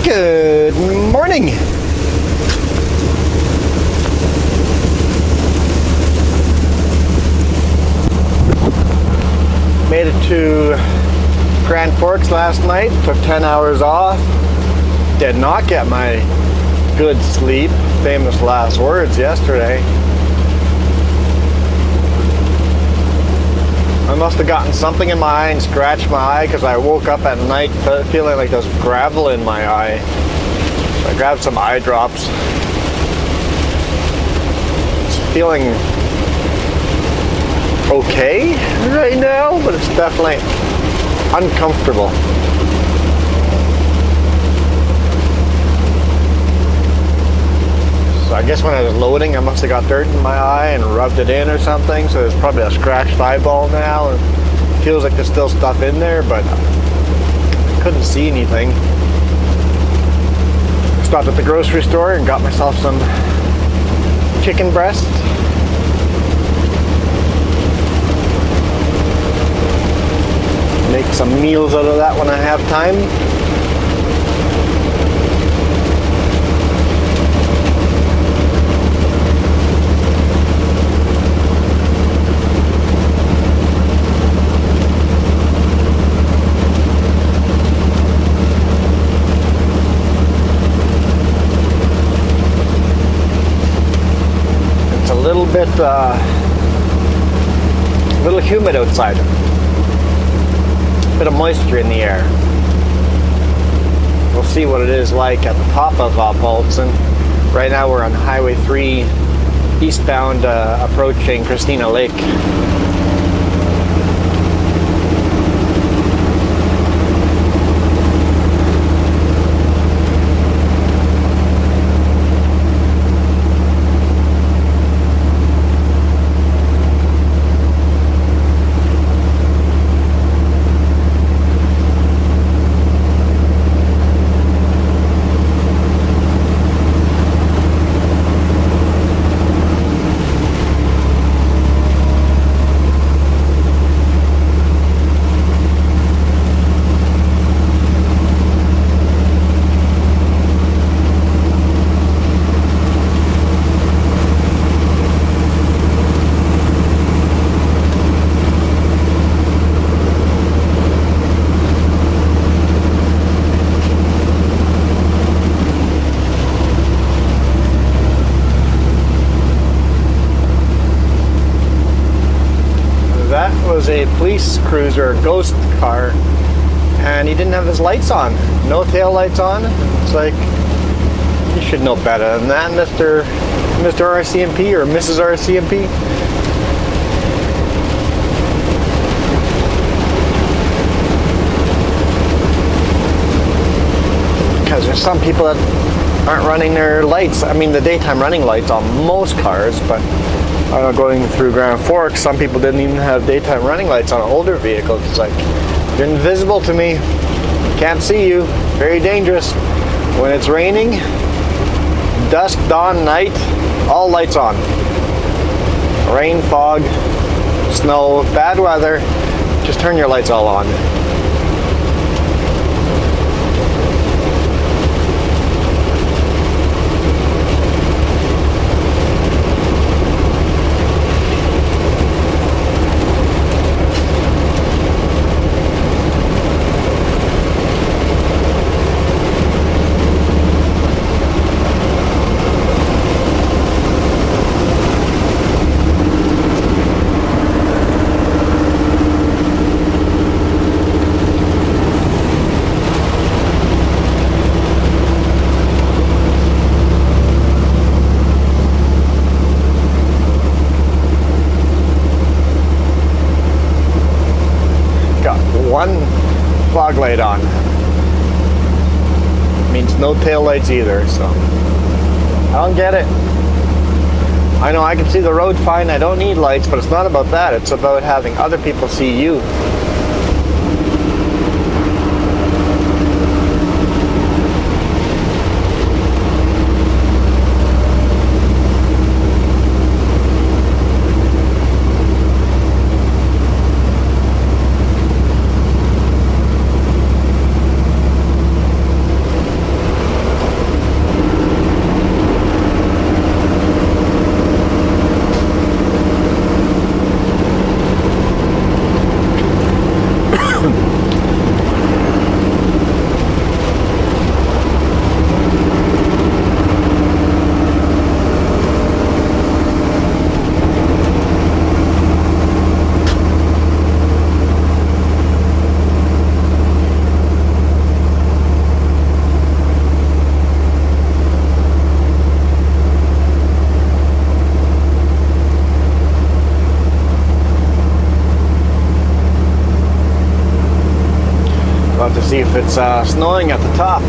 Good morning. Made it to Grand Forks last night. Took 10 hours off. Did not get my good sleep. Famous last words yesterday. I must have gotten something in my eye and scratched my eye because I woke up at night feeling like there's gravel in my eye. So I grabbed some eye drops. It's feeling okay right now, but it's definitely uncomfortable. So I guess when I was loading, I must have got dirt in my eye and rubbed it in or something. So there's probably a scratched eyeball now. It feels like there's still stuff in there, but I couldn't see anything. Stopped at the grocery store and got myself some chicken breast. Make some meals out of that when I have time. A little humid outside. A bit of moisture in the air. We'll see what it is like at the top of Paulson. Right now we're on Highway 3 eastbound approaching Christina Lake. A police cruiser, ghost car, and he didn't have his lights on. No tail lights on. It's like, you should know better than that, Mr. RCMP or Mrs. RCMP. Because there's some people that aren't running their lights. I mean, the daytime running lights on most cars, but going through Grand Forks, some people didn't even have daytime running lights on older vehicles. It's like, you're invisible to me, can't see you, very dangerous. When it's raining, dusk, dawn, night, all lights on. Rain, fog, snow, bad weather, just turn your lights all on. One fog light on. Means no tail lights either, so I don't get it. I know I can see the road fine, I don't need lights, but it's not about that. It's about having other people see you. see if it's snowing at the top.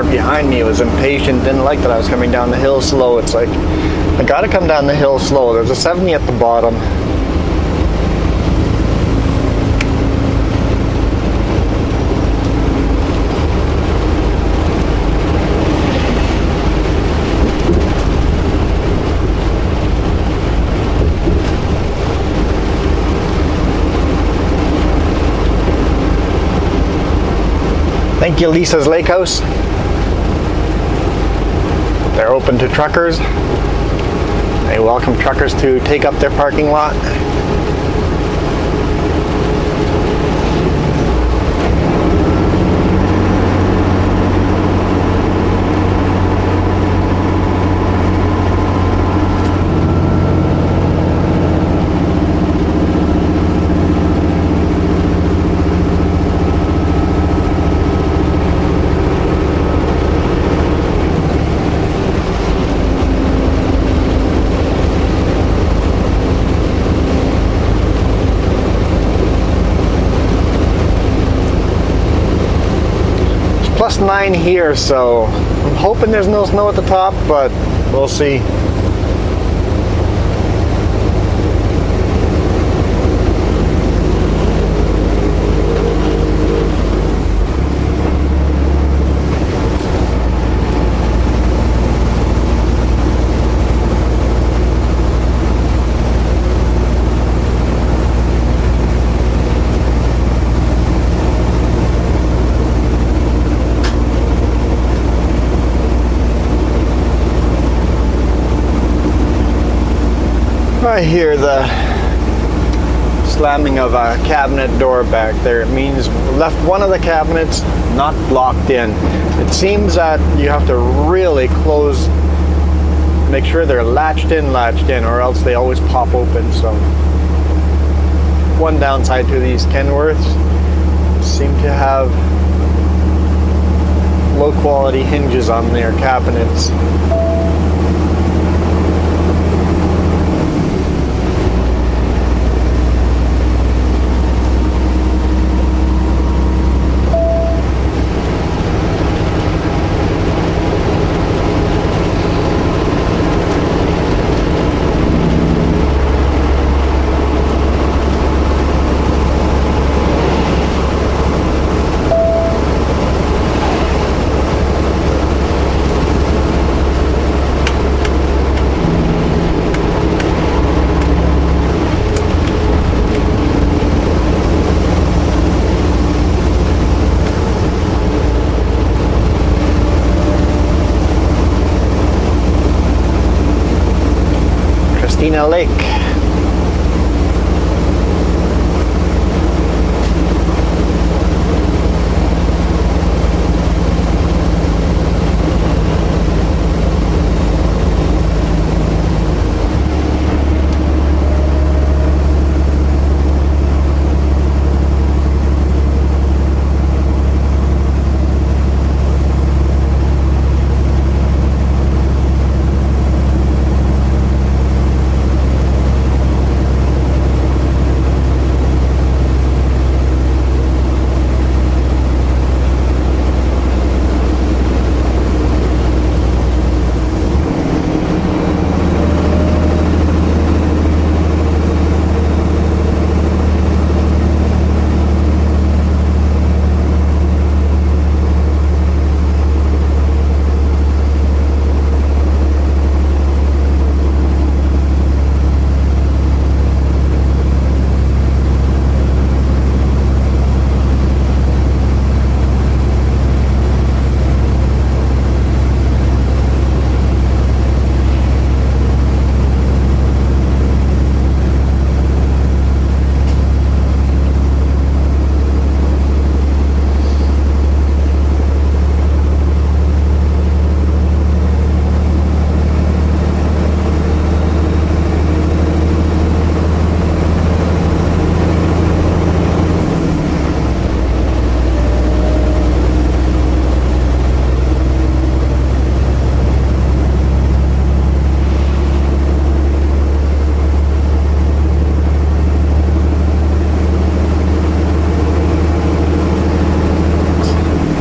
Behind me was impatient, didn't like that I was coming down the hill slow. It's like, I gotta come down the hill slow. There's a 70 at the bottom. Thank you, Lisa's Lake House. They're open to truckers. They welcome truckers to take up their parking lot. +9 here, so I'm hoping there's no snow at the top, but we'll see. I hear the slamming of a cabinet door back there. It means we left one of the cabinets not locked in. It seems that you have to really close, make sure they're latched in, or else they always pop open. So one downside to these Kenworths, seem to have low quality hinges on their cabinets. Lake.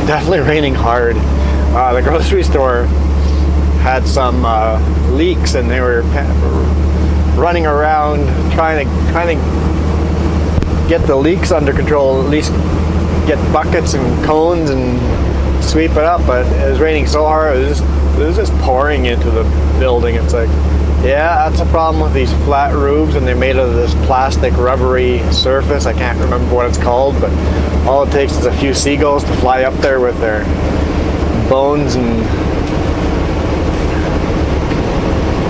definitely raining hard. The grocery store had some leaks, and they were running around trying to get the leaks under control, at least get buckets and cones and sweep it up. But it was raining so hard, it was just pouring into the building. It's like, yeah, that's a problem with these flat roofs, and they're made of this plastic rubbery surface. I can't remember what it's called, but all it takes is a few seagulls to fly up there with their bones and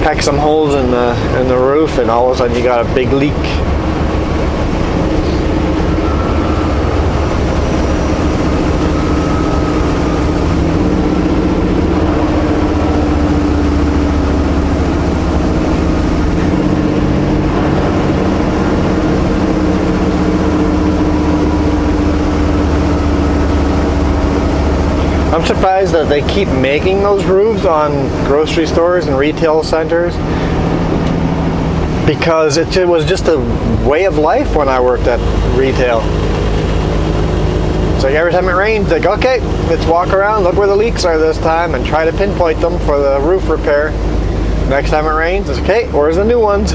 peck some holes in the roof, and all of a sudden you got a big leak. I'm surprised that they keep making those roofs on grocery stores and retail centers, because it was just a way of life when I worked at retail. It's like every time it rains, like, okay, let's walk around, look where the leaks are this time, and try to pinpoint them for the roof repair. Next time it rains, it's okay, where's the new ones?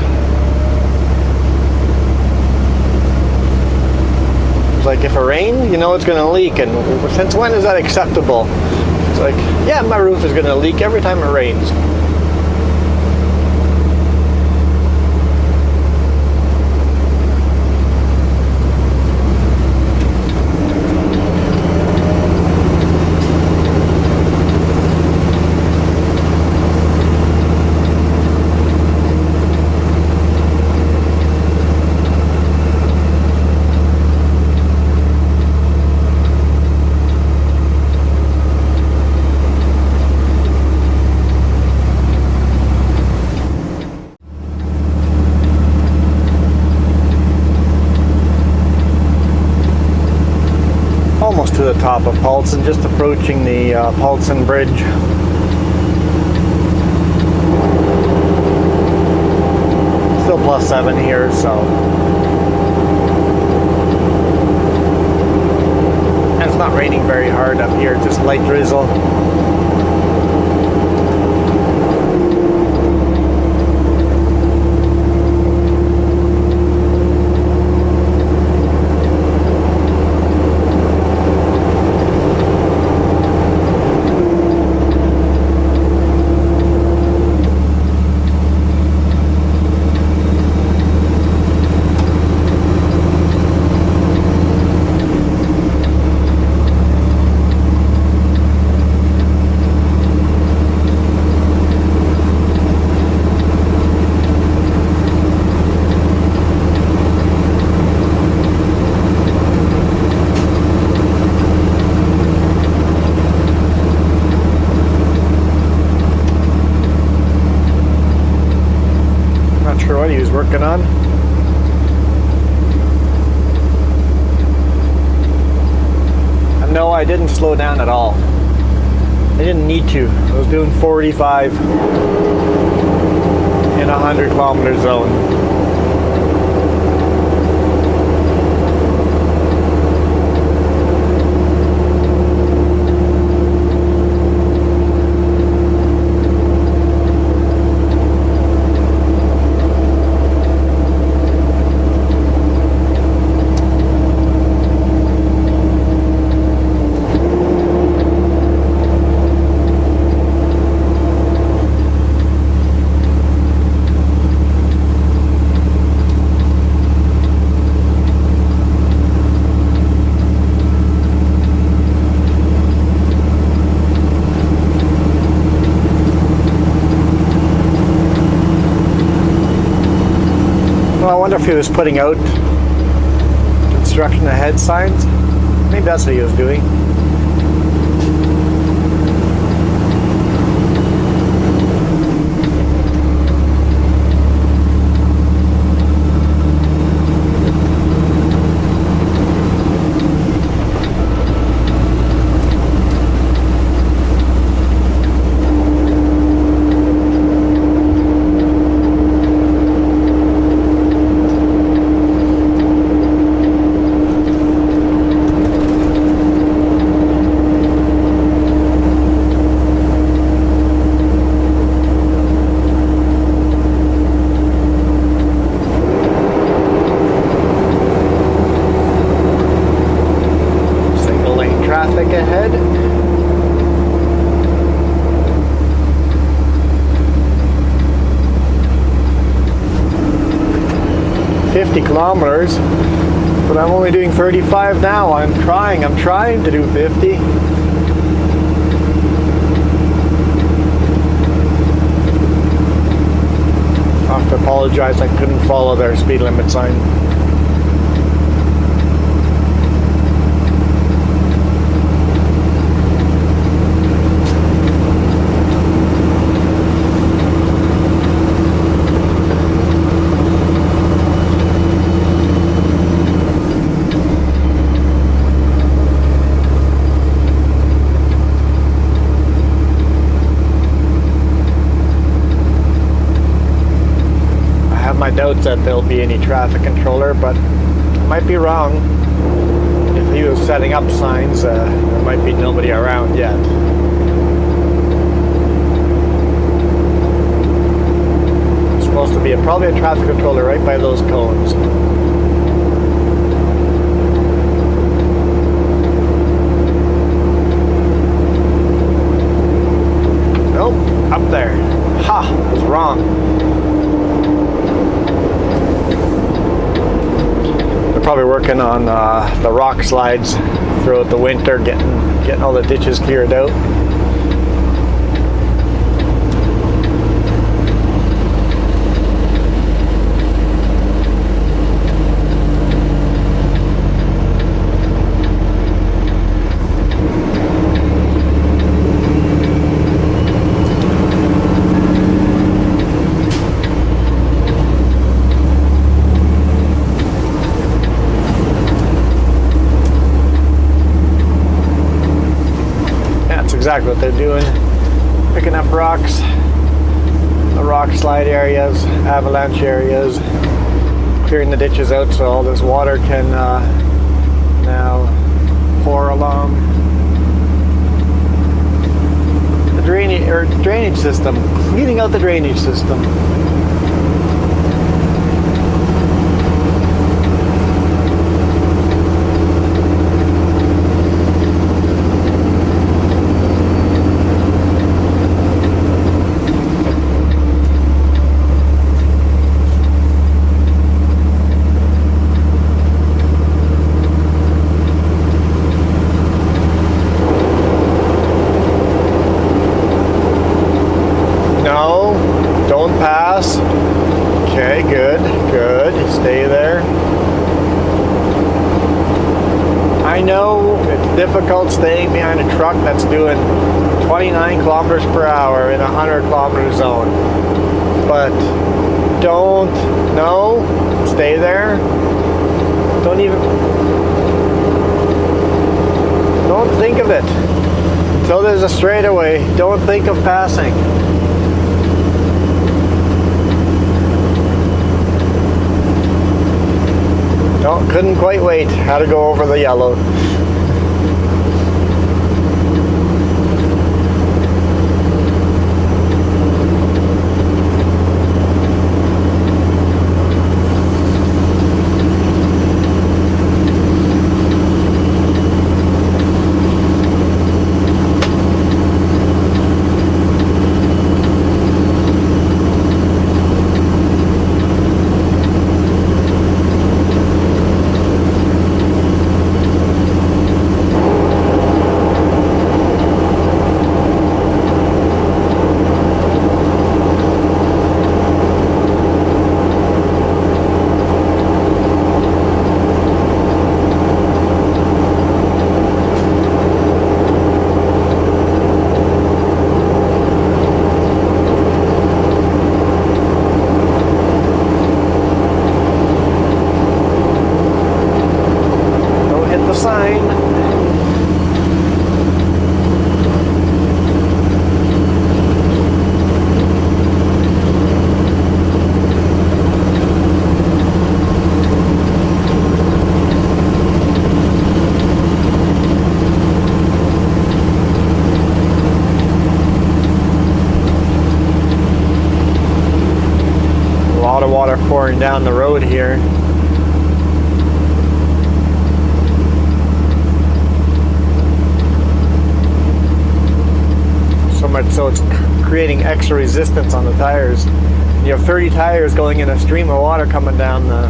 Like, if it rains, you know it's going to leak, and since when is that acceptable? It's like, yeah, my roof is going to leak every time it rains. Almost to the top of Paulson, just approaching the Paulson Bridge. Still +7 here, so. And it's not raining very hard up here, just light drizzle. What he was working on. And no, I didn't slow down at all. I didn't need to. I was doing 45 in a 100-kilometer zone. Well, I wonder if he was putting out construction ahead signs. Maybe that's what he was doing. traffic ahead. 50 kilometers, but I'm only doing 35 now. I'm trying to do 50. I have to apologize, I couldn't follow their speed limit sign. My doubts that there'll be any traffic controller, but I might be wrong. If he was setting up signs, there might be nobody around yet. There's supposed to be probably a traffic controller right by those cones. Nope, up there. Ha! I was wrong. Probably working on the rock slides throughout the winter, getting all the ditches cleared out. Exactly what they're doing, picking up rocks, the rock slide areas, avalanche areas, clearing the ditches out so all this water can now pour along the drainage system, cleaning out the drainage system. Pass. Okay, good. Stay there. I know it's difficult staying behind a truck that's doing 29 kilometers per hour in a 100 kilometer zone. But stay there. Don't think of it. Until there's a straightaway, don't think of passing. No, couldn't quite wait. Had to go over the yellow. Water pouring down the road here. so it's creating extra resistance on the tires. You have 30 tires going in a stream of water coming down the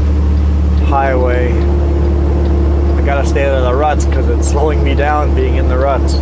highway. I gotta stay out of the ruts because it's slowing me down being in the ruts.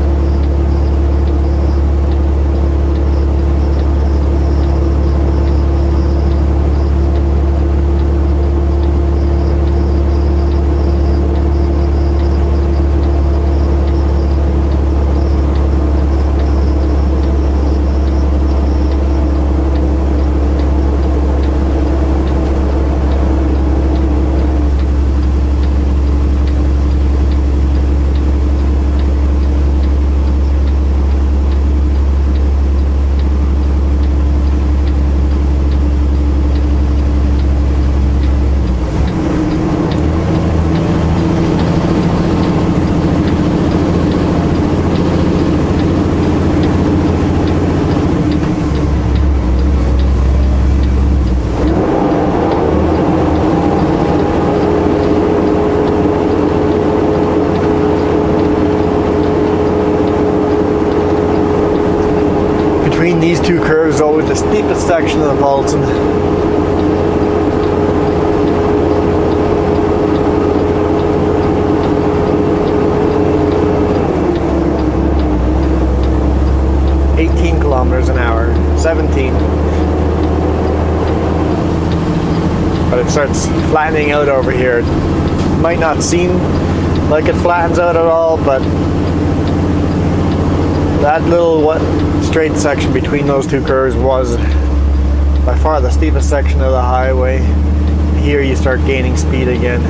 Between these two curves, always the steepest section of the Paulson. Kilometers an hour, 17. But it starts flattening out over here. It might not seem like it flattens out at all, but that little straight section between those two curves was by far the steepest section of the highway. Here you start gaining speed again.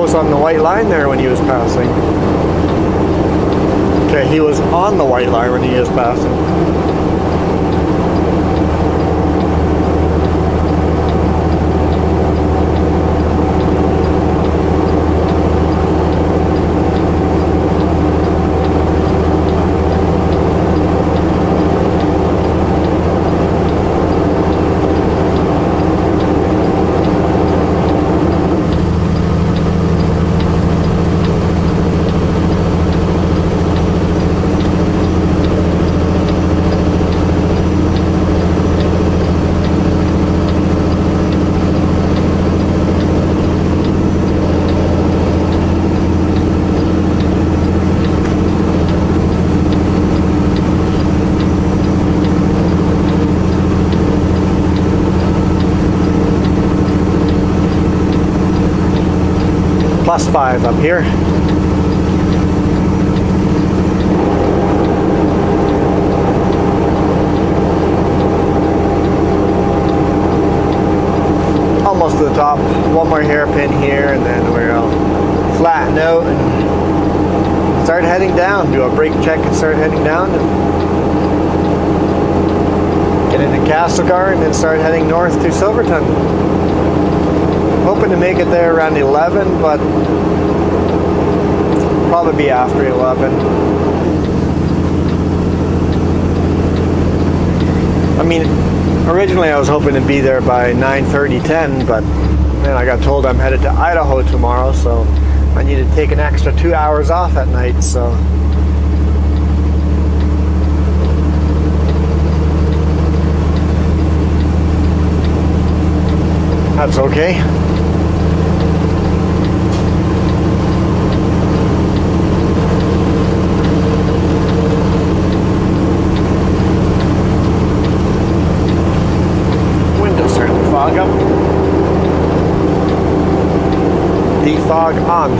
On the white line there when he was passing. Okay, he was on the white line when he was passing. +5 up here. Almost to the top. One more hairpin here, and then we'll flatten out and start heading down. Do a brake check and start heading down. Get into Castlegar and then start heading north to Silverton. Hoping to make it there around 11, but probably be after 11. I mean, originally I was hoping to be there by 9:30, 10, but then I got told I'm headed to Idaho tomorrow, so I need to take an extra 2 hours off at night, so. That's okay. Defog on.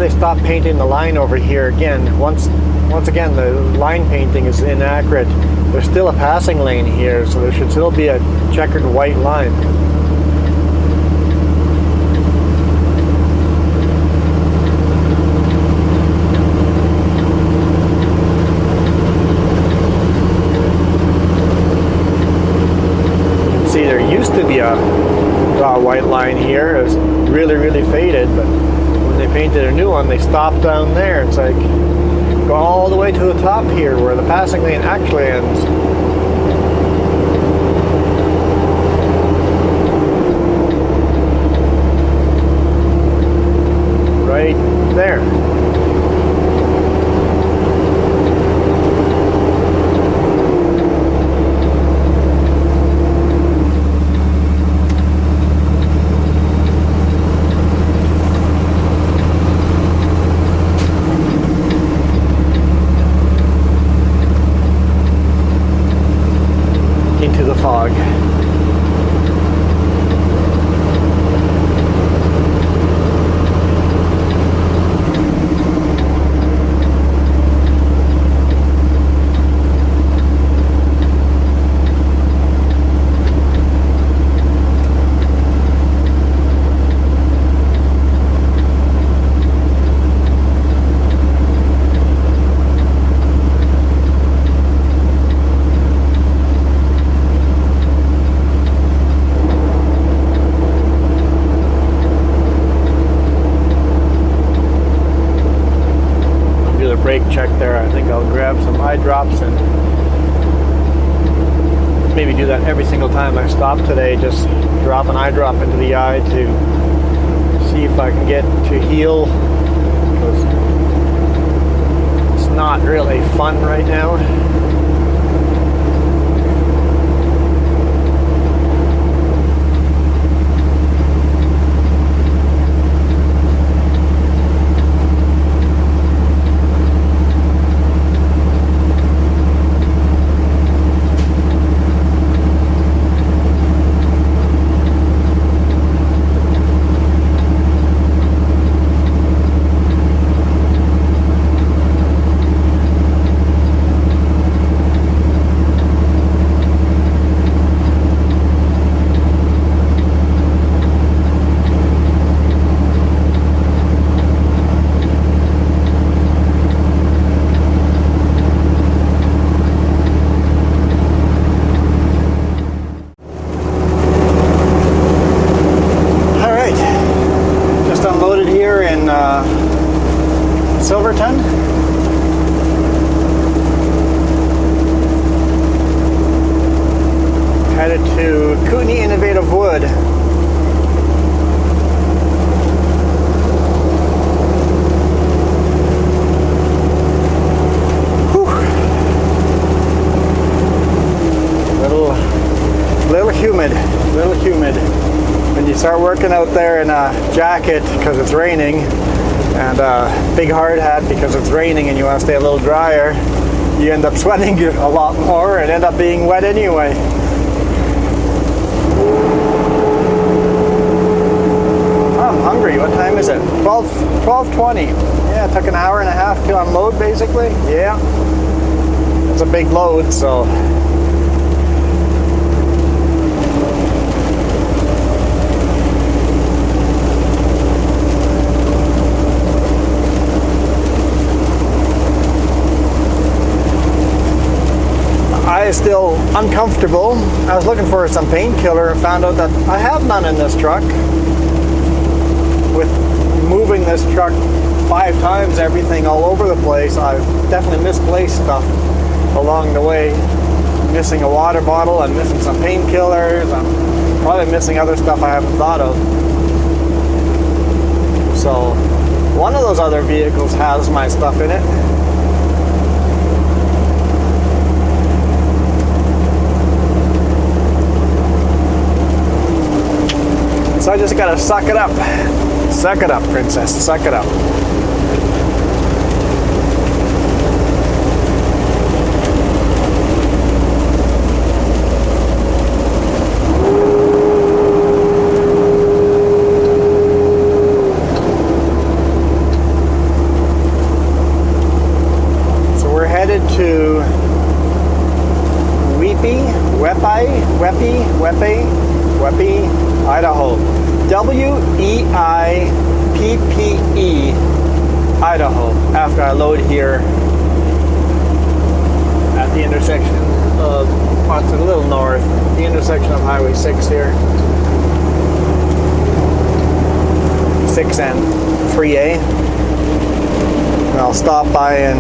they stopped painting the line over here again. Once again, the line painting is inaccurate. There's still a passing lane here, so there should still be a checkered white line. You can see there used to be a white line here. It was really, really faded, but when they painted a new one, they stopped down there. It's like, go all the way to the top here where the passing lane actually ends. Right there. Into the fog. Brake check there. I think I'll grab some eye drops and maybe do that every single time I stop today. Just drop an eye drop into the eye to see if I can get to heal, because it's not really fun right now. Silverton. Headed to Kootenai Innovative Wood. Whew. Little humid. When you start working out there in a jacket because it's raining, and a big hard hat because it's raining and you want to stay a little drier, you end up sweating a lot more and end up being wet anyway. Oh, I'm hungry. What time is it? 12:20. Yeah, it took an hour and a half to unload basically. Yeah. It's a big load, so I is still uncomfortable. I was looking for some painkiller and found out that I have none in this truck. With moving this truck 5 times, everything all over the place, I've definitely misplaced stuff along the way. I'm missing a water bottle, I'm missing some painkillers, I'm probably missing other stuff I haven't thought of. So one of those other vehicles has my stuff in it. So I just gotta suck it up. Suck it up, princess. Suck it up. Weippe, Idaho. W-E-I-P-P-E, Idaho. After I load here at the intersection of, well, it's a little north, the intersection of Highway 6 here. 6 and 3A. And I'll stop by in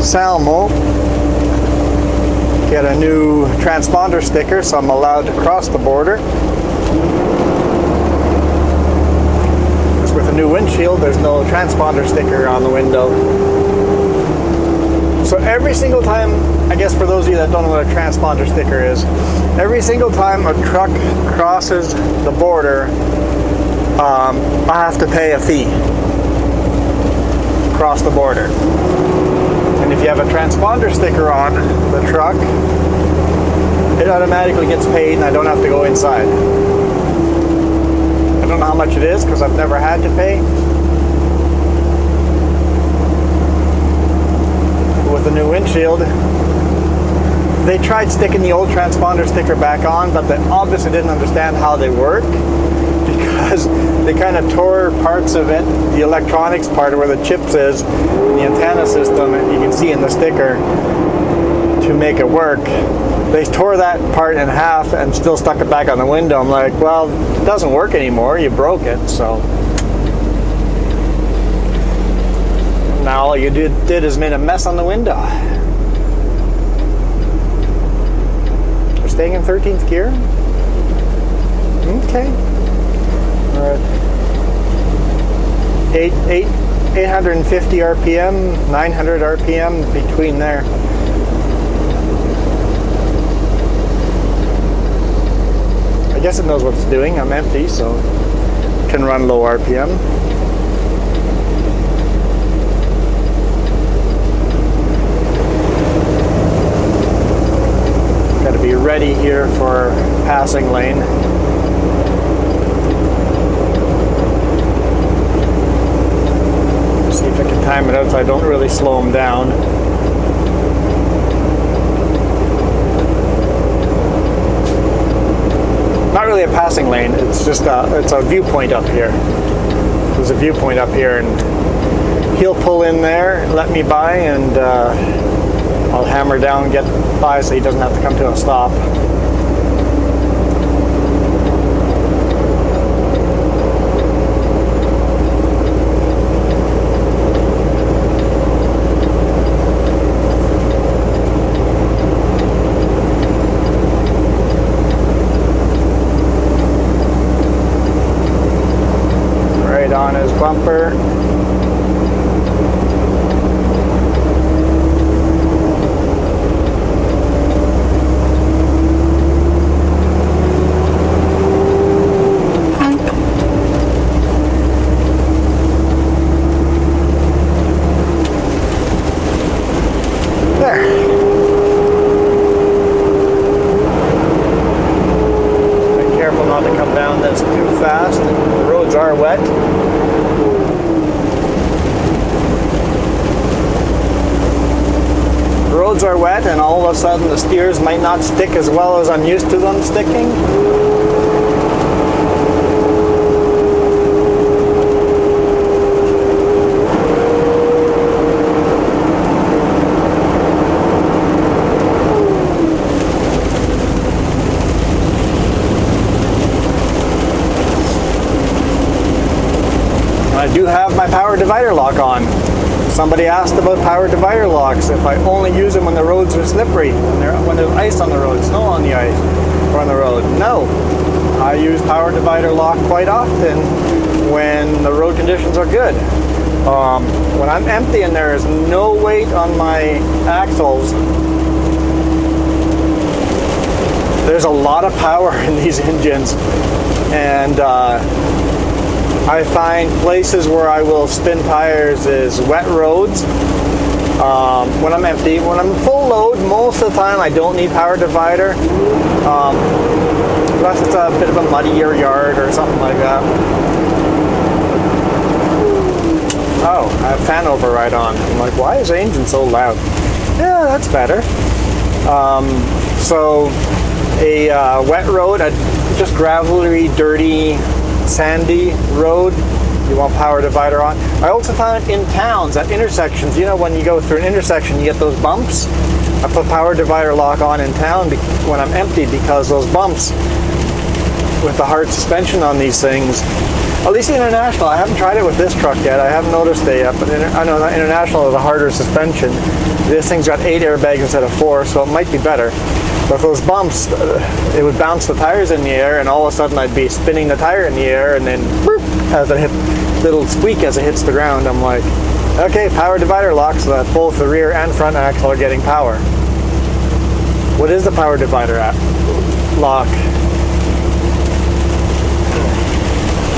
Salmo, get a new transponder sticker so I'm allowed to cross the border. Because with a new windshield, there's no transponder sticker on the window. So every single time, I guess for those of you that don't know what a transponder sticker is, every single time a truck crosses the border, I have to pay a fee across the border. And if you have a transponder sticker on the truck, it automatically gets paid and I don't have to go inside. I don't know how much it is because I've never had to pay. With the new windshield, they tried sticking the old transponder sticker back on, but they obviously didn't understand how they work, because they kind of tore parts of it, the electronics part where the chips is, the antenna system, and you can see in the sticker, to make it work. They tore that part in half and still stuck it back on the window. I'm like, well, it doesn't work anymore, you broke it, so. Now all you did is made a mess on the window. We're staying in 13th gear? Okay. 850 RPM, 900 RPM, between there. I guess it knows what it's doing. I'm empty, so it can run low RPM. Got to be ready here for passing lane. See if I can time it out so I don't really slow them down. Not really a passing lane, it's just it's a viewpoint up here. There's a viewpoint up here, and he'll pull in there, let me by, and I'll hammer down and get by so he doesn't have to come to a stop. Right on his bumper. Roads are wet, and all of a sudden the steers might not stick as well as I'm used to them sticking. I do have my power divider lock on. Somebody asked about power divider locks, if I only use them when the roads are slippery, when there's ice on the road, snow on the ice, or on the road. No, I use power divider lock quite often when the road conditions are good. When I'm empty and there is no weight on my axles, there's a lot of power in these engines, and I find places where I will spin tires is wet roads. When I'm empty, when I'm full load, most of the time I don't need power divider. Unless it's a bit of a muddier yard or something like that. Oh, I have fan override on. I'm like, why is the engine so loud? Yeah, that's better. So a wet road, just gravelly, dirty, sandy road, you want power divider on. I also found in towns, at intersections, you know, when you go through an intersection, you get those bumps. I put power divider lock on in town when I'm empty, because those bumps, with the hard suspension on these things, at least International, I haven't tried it with this truck yet, I haven't noticed it yet, but I know that International has a harder suspension. This thing's got 8 airbags instead of 4, so it might be better. But those bumps, it would bounce the tires in the air, and all of a sudden I'd be spinning the tire in the air, and then boop, as it hit, little squeak as it hits the ground. I'm like, okay, power divider lock, so that both the rear and front axle are getting power. What is the power divider lock?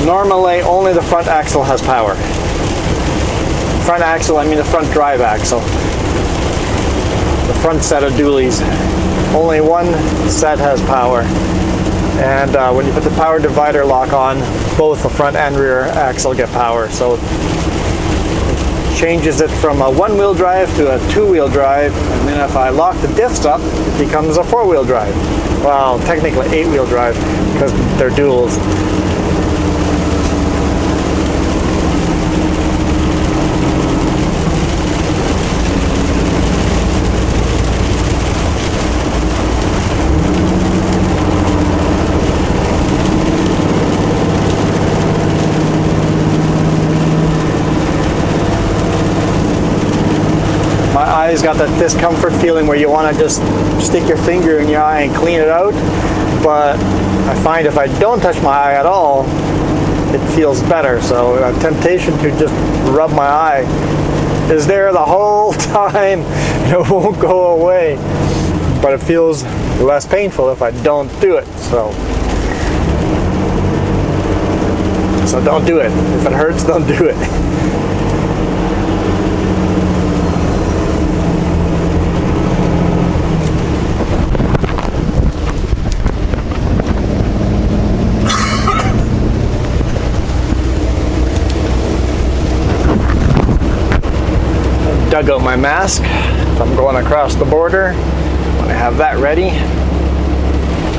Normally, only the front axle has power. Front axle, I mean the front drive axle. The front set of dualies. Only one set has power. And when you put the power divider lock on, both the front and rear axle get power. So it changes it from a one-wheel drive to a two-wheel drive. And then if I lock the diffs up, it becomes a four-wheel drive. Well, technically eight-wheel drive, because they're duals. Eyes got that discomfort feeling where you want to just stick your finger in your eye and clean it out, but I find if I don't touch my eye at all, it feels better. So a temptation to just rub my eye is there the whole time and it won't go away, but it feels less painful if I don't do it. So don't do it. If it hurts, don't do it. Dug out my mask if I'm going across the border. When I have that ready.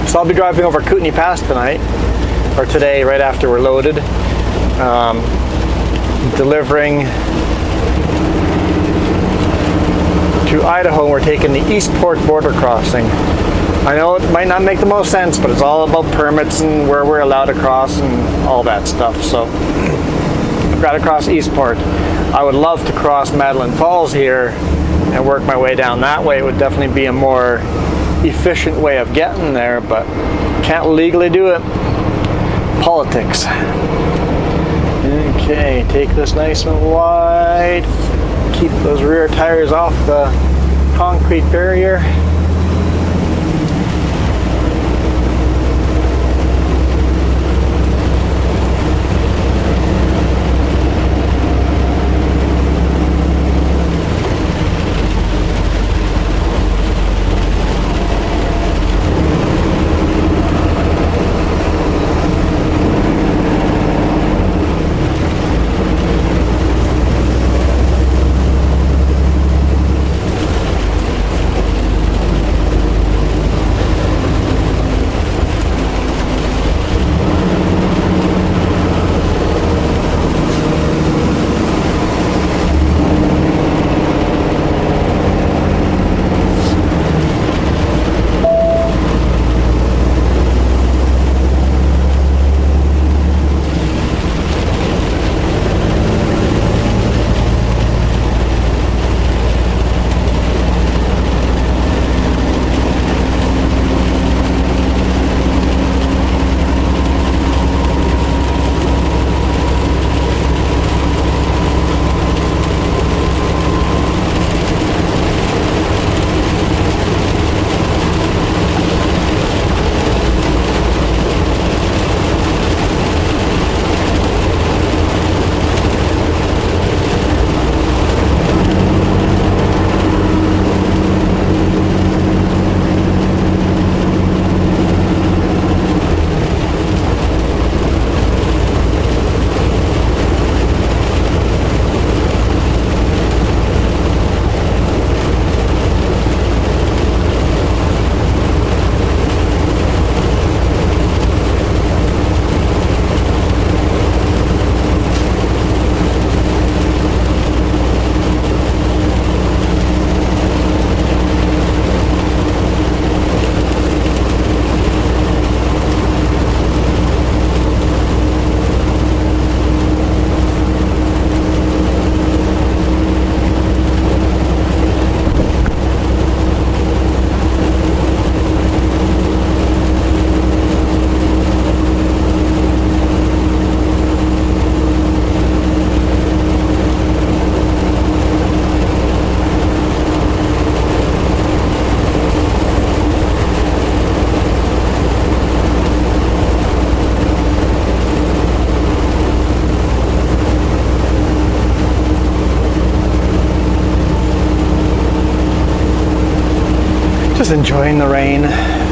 So I'll be driving over Kootenai Pass tonight, or today, right after we're loaded. Delivering to Idaho. We're taking the Eastport border crossing. I know it might not make the most sense, but it's all about permits and where we're allowed to cross and all that stuff. So I've got to cross Eastport. I would love to cross Madeline Falls here and work my way down that way. It would definitely be a more efficient way of getting there, but can't legally do it. Politics. Okay, take this nice and wide. Keep those rear tires off the concrete barrier. Just enjoying the rain.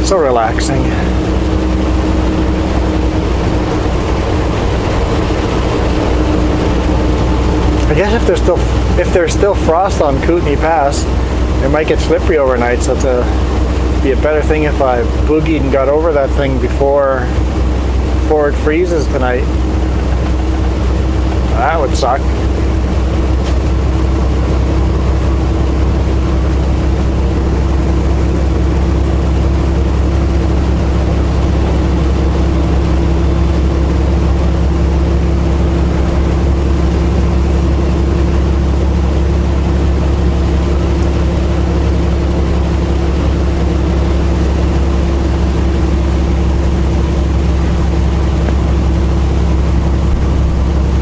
So relaxing. I guess if there's still frost on Kootenai Pass, it might get slippery overnight, so it'd be a better thing if I boogied and got over that thing before it freezes tonight. That would suck.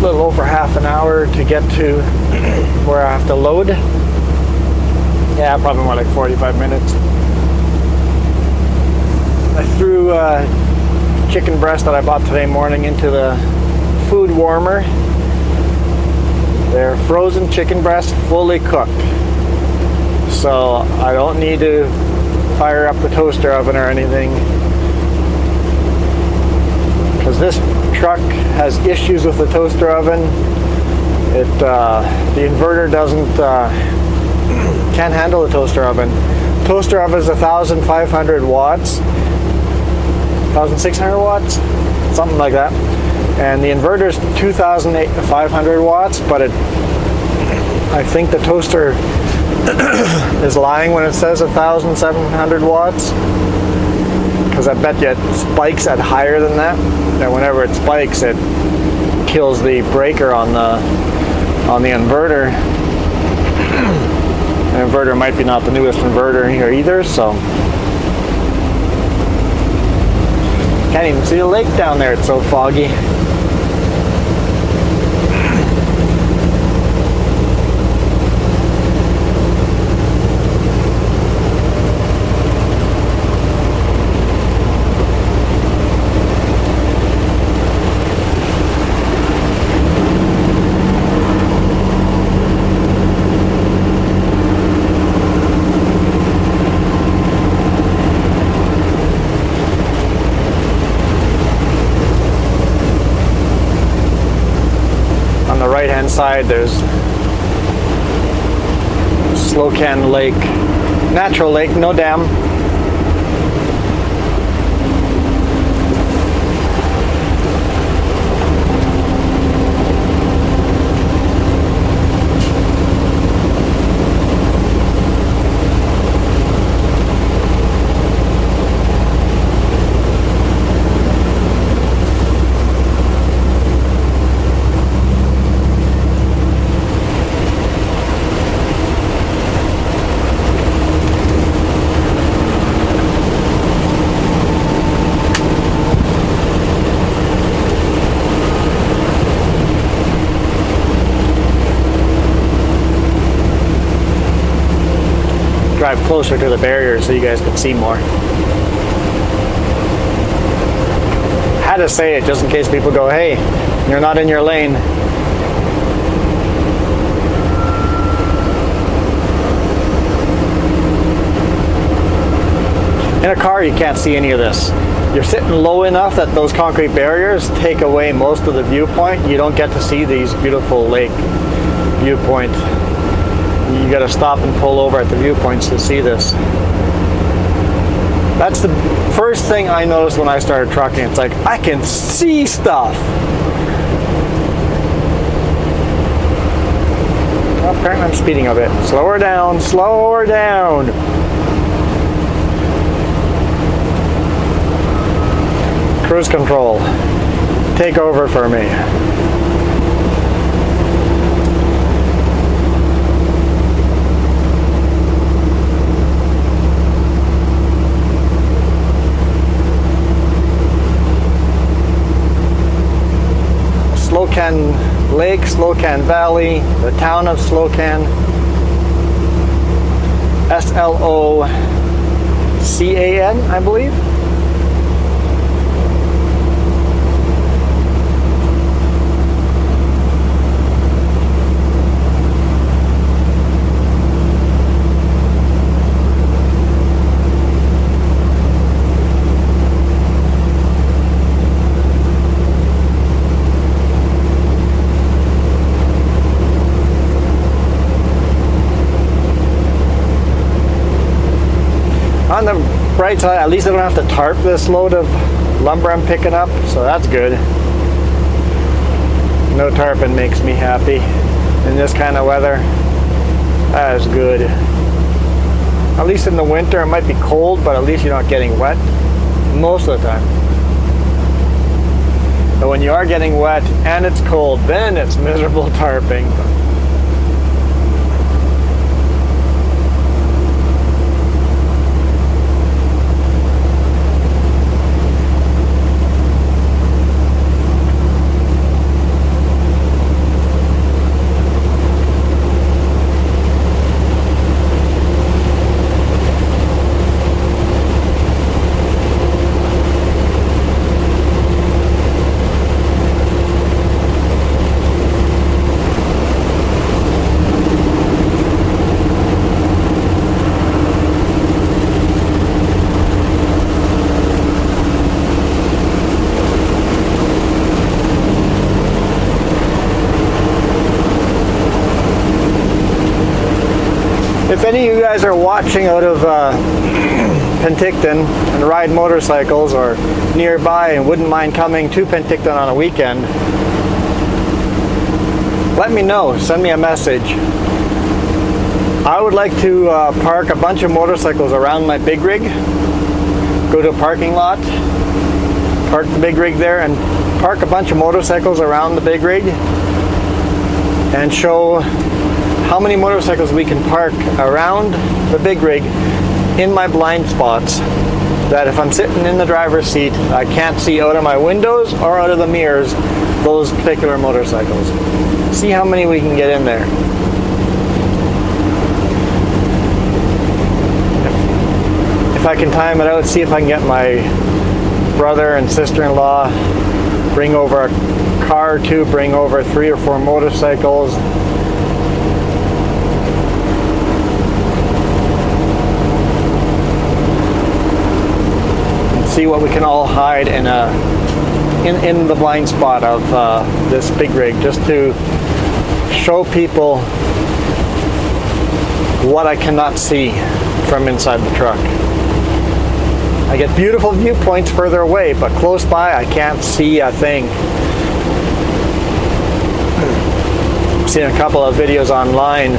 Over half an hour to get to where I have to load. Yeah, probably more like 45 minutes. I threw chicken breast that I bought today morning into the food warmer. They're frozen chicken breast, fully cooked. So I don't need to fire up the toaster oven or anything. Because this truck has issues with the toaster oven. The inverter can't handle the toaster oven. Toaster oven is 1,500 watts, 1,600 watts, something like that. And the inverter is 2,500 watts, but I think the toaster is lying when it says 1,700 watts. Because I bet you it spikes at higher than that. And whenever it spikes, it kills the breaker on the inverter. The inverter might be not the newest inverter here either, so can't even see the lake down there. It's so foggy. Right-hand side, there's Slocan Lake, natural lake, no dam. Drive closer to the barrier so you guys can see more. Had to say it just in case people go, hey, you're not in your lane. In a car, you can't see any of this. You're sitting low enough that those concrete barriers take away most of the viewpoint. You don't get to see these beautiful lake viewpoint. You got to stop and pull over at the viewpoints to see this. That's the first thing I noticed when I started trucking. It's like, I can see stuff. Well, apparently I'm speeding a bit. Slower down, slower down. Cruise control, take over for me. Slocan Lake, Slocan Valley, the town of Slocan, S-L-O-C-A-N, I believe. bright side, at least I don't have to tarp this load of lumber I'm picking up, so that's good. No tarping makes me happy in this kind of weather. That is good. At least in the winter it might be cold, but at least you're not getting wet most of the time. But when you are getting wet and it's cold, then it's miserable tarping. If any of you guys are watching out of Penticton and ride motorcycles or nearby and wouldn't mind coming to Penticton on a weekend, let me know. Send me a message. I would like to park a bunch of motorcycles around my big rig. Go to a parking lot, park the big rig there, and park a bunch of motorcycles around the big rig and show how many motorcycles we can park around the big rig in my blind spots, that if I'm sitting in the driver's seat, I can't see out of my windows or out of the mirrors those particular motorcycles. See how many we can get in there. If I can time it out, see if I can get my brother and sister-in-law, bring over a car or two, bring over 3 or 4 motorcycles. See what we can all hide in the blind spot of this big rig, just to show people what I cannot see from inside the truck. I get beautiful viewpoints further away, but close by I can't see a thing. I've seen a couple of videos online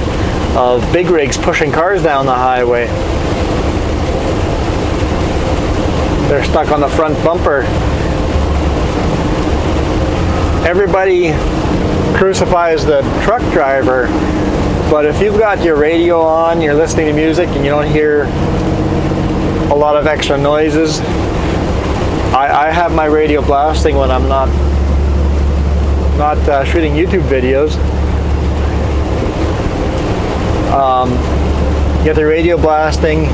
of big rigs pushing cars down the highway. They're stuck on the front bumper. Everybody crucifies the truck driver, but if you've got your radio on, you're listening to music, and you don't hear a lot of extra noises. I have my radio blasting when I'm not shooting YouTube videos. Get the radio blasting.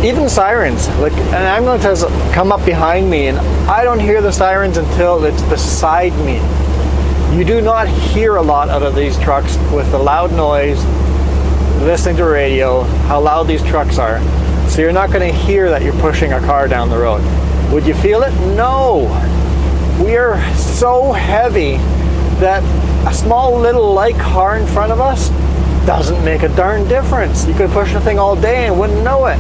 Even sirens, like an ambulance has come up behind me and I don't hear the sirens until it's beside me. You do not hear a lot out of these trucks with the loud noise, listening to radio, how loud these trucks are. So you're not going to hear that you're pushing a car down the road. Would you feel it? No. We are so heavy that a small little light car in front of us doesn't make a darn difference. You could push the thing all day and wouldn't know it.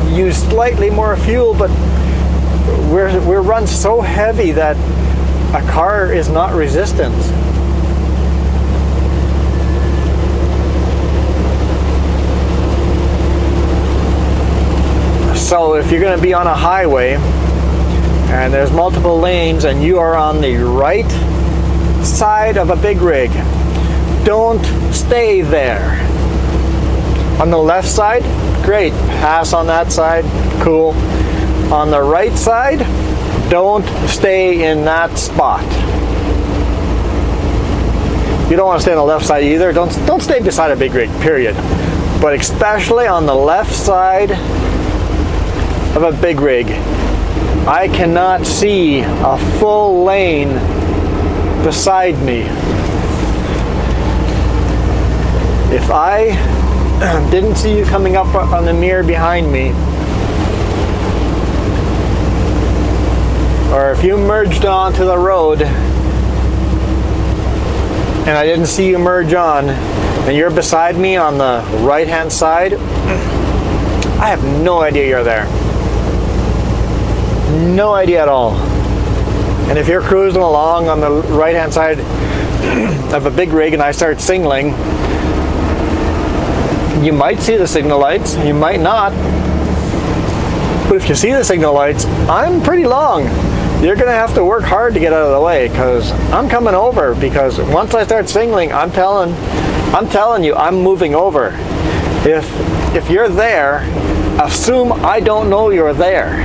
Use slightly more fuel, but we're run so heavy that a car is not resistant. So if you're going to be on a highway and there's multiple lanes and you are on the right side of a big rig, don't stay there. On the left side, great, pass on that side, cool. On the right side, don't stay in that spot. You don't want to stay on the left side either. Don't stay beside a big rig, period. But especially on the left side of a big rig, I cannot see a full lane beside me. If I didn't see you coming up on the mirror behind me, or if you merged onto the road and I didn't see you merge on, and you're beside me on the right hand side, I have no idea you're there. No idea at all. And if you're cruising along on the right hand side of a big rig and I start signaling, you might see the signal lights, you might not. But if you see the signal lights, I'm pretty long. You're gonna have to work hard to get out of the way, because I'm coming over. Because once I start signaling, I'm telling you, I'm moving over. If you're there, assume I don't know you're there.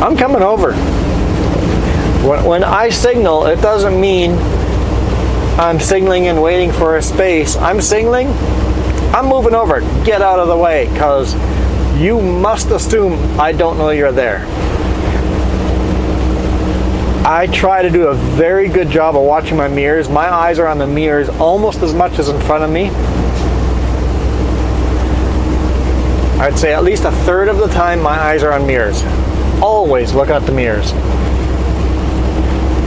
I'm coming over. When I signal, it doesn't mean I'm signaling and waiting for a space. I'm signaling, I'm moving over. Get out of the way, because you must assume I don't know you're there. I try to do a very good job of watching my mirrors. My eyes are on the mirrors almost as much as in front of me. I'd say at least a third of the time my eyes are on mirrors. Always look at the mirrors.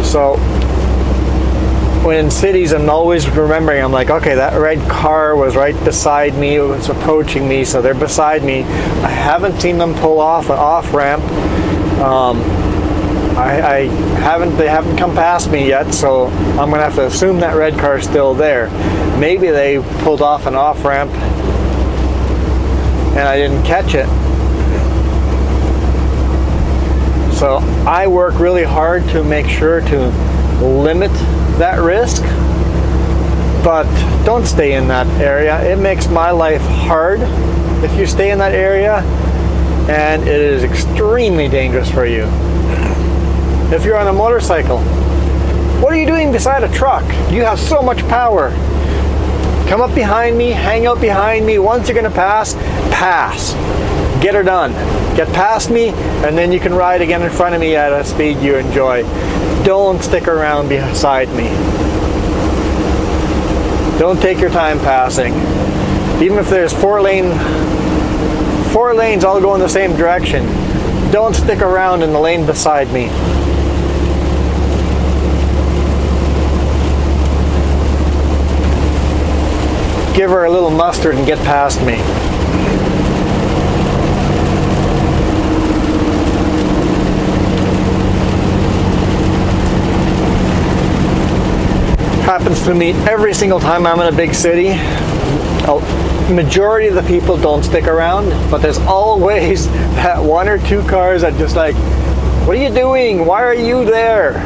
So when in cities, I'm always remembering, I'm like, okay, that red car was right beside me, it was approaching me, so they're beside me. I haven't seen them pull off an off-ramp. They haven't come past me yet, so I'm gonna have to assume that red car is still there. Maybe they pulled off an off-ramp and I didn't catch it. So I work really hard to make sure to limit that risk, but don't stay in that area. It makes my life hard if you stay in that area, and it is extremely dangerous for you. If you're on a motorcycle, what are you doing beside a truck? You have so much power. Come up behind me, hang out behind me. Once you're gonna pass, pass. Get her done. Get past me, and then you can ride again in front of me at a speed you enjoy. Don't stick around beside me. Don't take your time passing. Even if there's four lanes all go in the same direction, don't stick around in the lane beside me. Give her a little mustard and get past me. Happens to me every single time I'm in a big city. Majority of the people don't stick around, but there's always that one or two cars that just like, what are you doing? Why are you there?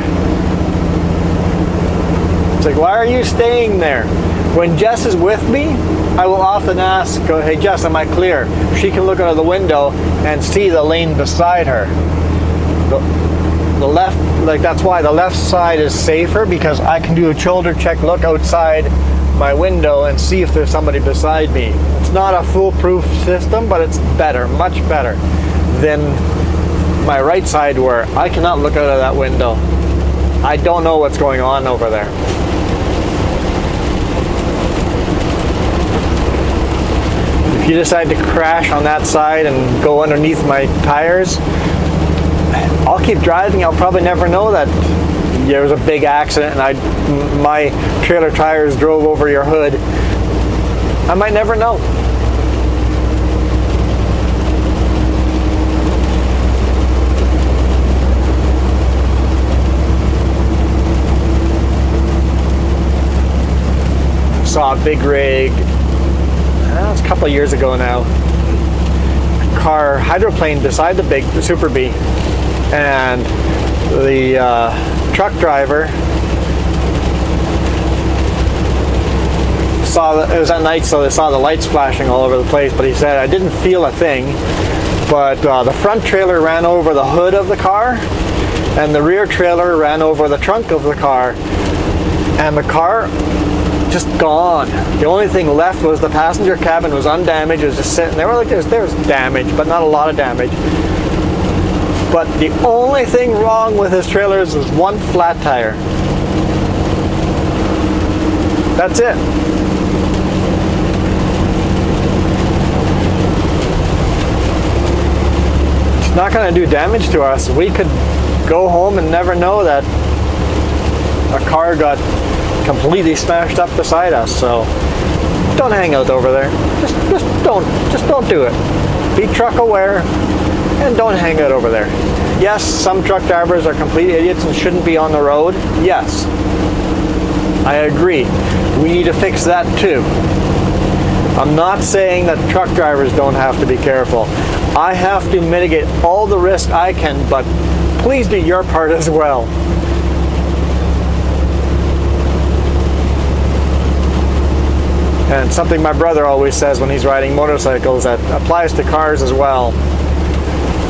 It's like, why are you staying there? When Jess is with me, I will often ask, go, hey Jess, am I clear? She can look out of the window and see the lane beside her. The left, like that's why the left side is safer, because I can do a shoulder check, look outside my window and see if there's somebody beside me. It's not a foolproof system, but it's better, much better than my right side where I cannot look out of that window. I don't know what's going on over there. If you decide to crash on that side and go underneath my tires, I'll keep driving. I'll probably never know that there was a big accident and my trailer tires drove over your hood. I might never know. Saw a big rig, it was a couple of years ago now. Car hydroplane beside the Super B, and the truck driver saw that it was at night, so they saw the lights flashing all over the place, but he said, I didn't feel a thing, but the front trailer ran over the hood of the car and the rear trailer ran over the trunk of the car, and the car just gone. The only thing left was the passenger cabin was undamaged. It was just sitting there. Like there's damage, but not a lot of damage. But the only thing wrong with his trailers was one flat tire. That's it. It's not going to do damage to us. We could go home and never know that a car got completely smashed up beside us. So don't hang out over there. Just don't do it. Be truck aware and don't hang out over there. Yes, some truck drivers are complete idiots and shouldn't be on the road. Yes, I agree. We need to fix that too. I'm not saying that truck drivers don't have to be careful. I have to mitigate all the risk I can, but please do your part as well. And something my brother always says when he's riding motorcycles that applies to cars as well.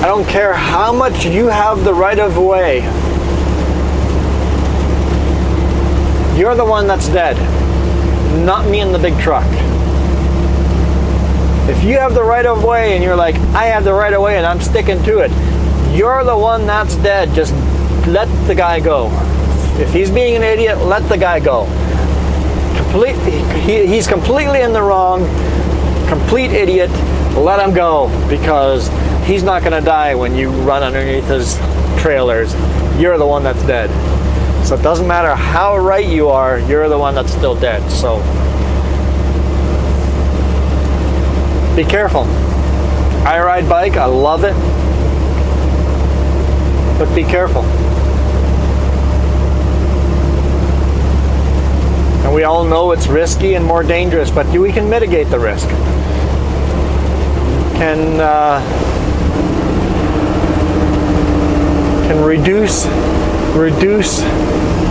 I don't care how much you have the right of way. You're the one that's dead, not me in the big truck. If you have the right of way and you're like, I have the right of way and I'm sticking to it, you're the one that's dead. Just let the guy go. If he's being an idiot, let the guy go. He's completely in the wrong, complete idiot. Let him go, because he's not going to die when you run underneath his trailers. You're the one that's dead. So it doesn't matter how right you are, you're the one that's still dead. So be careful. I ride bike, I love it, but be careful. And we all know it's risky and more dangerous, but we can mitigate the risk. Can reduce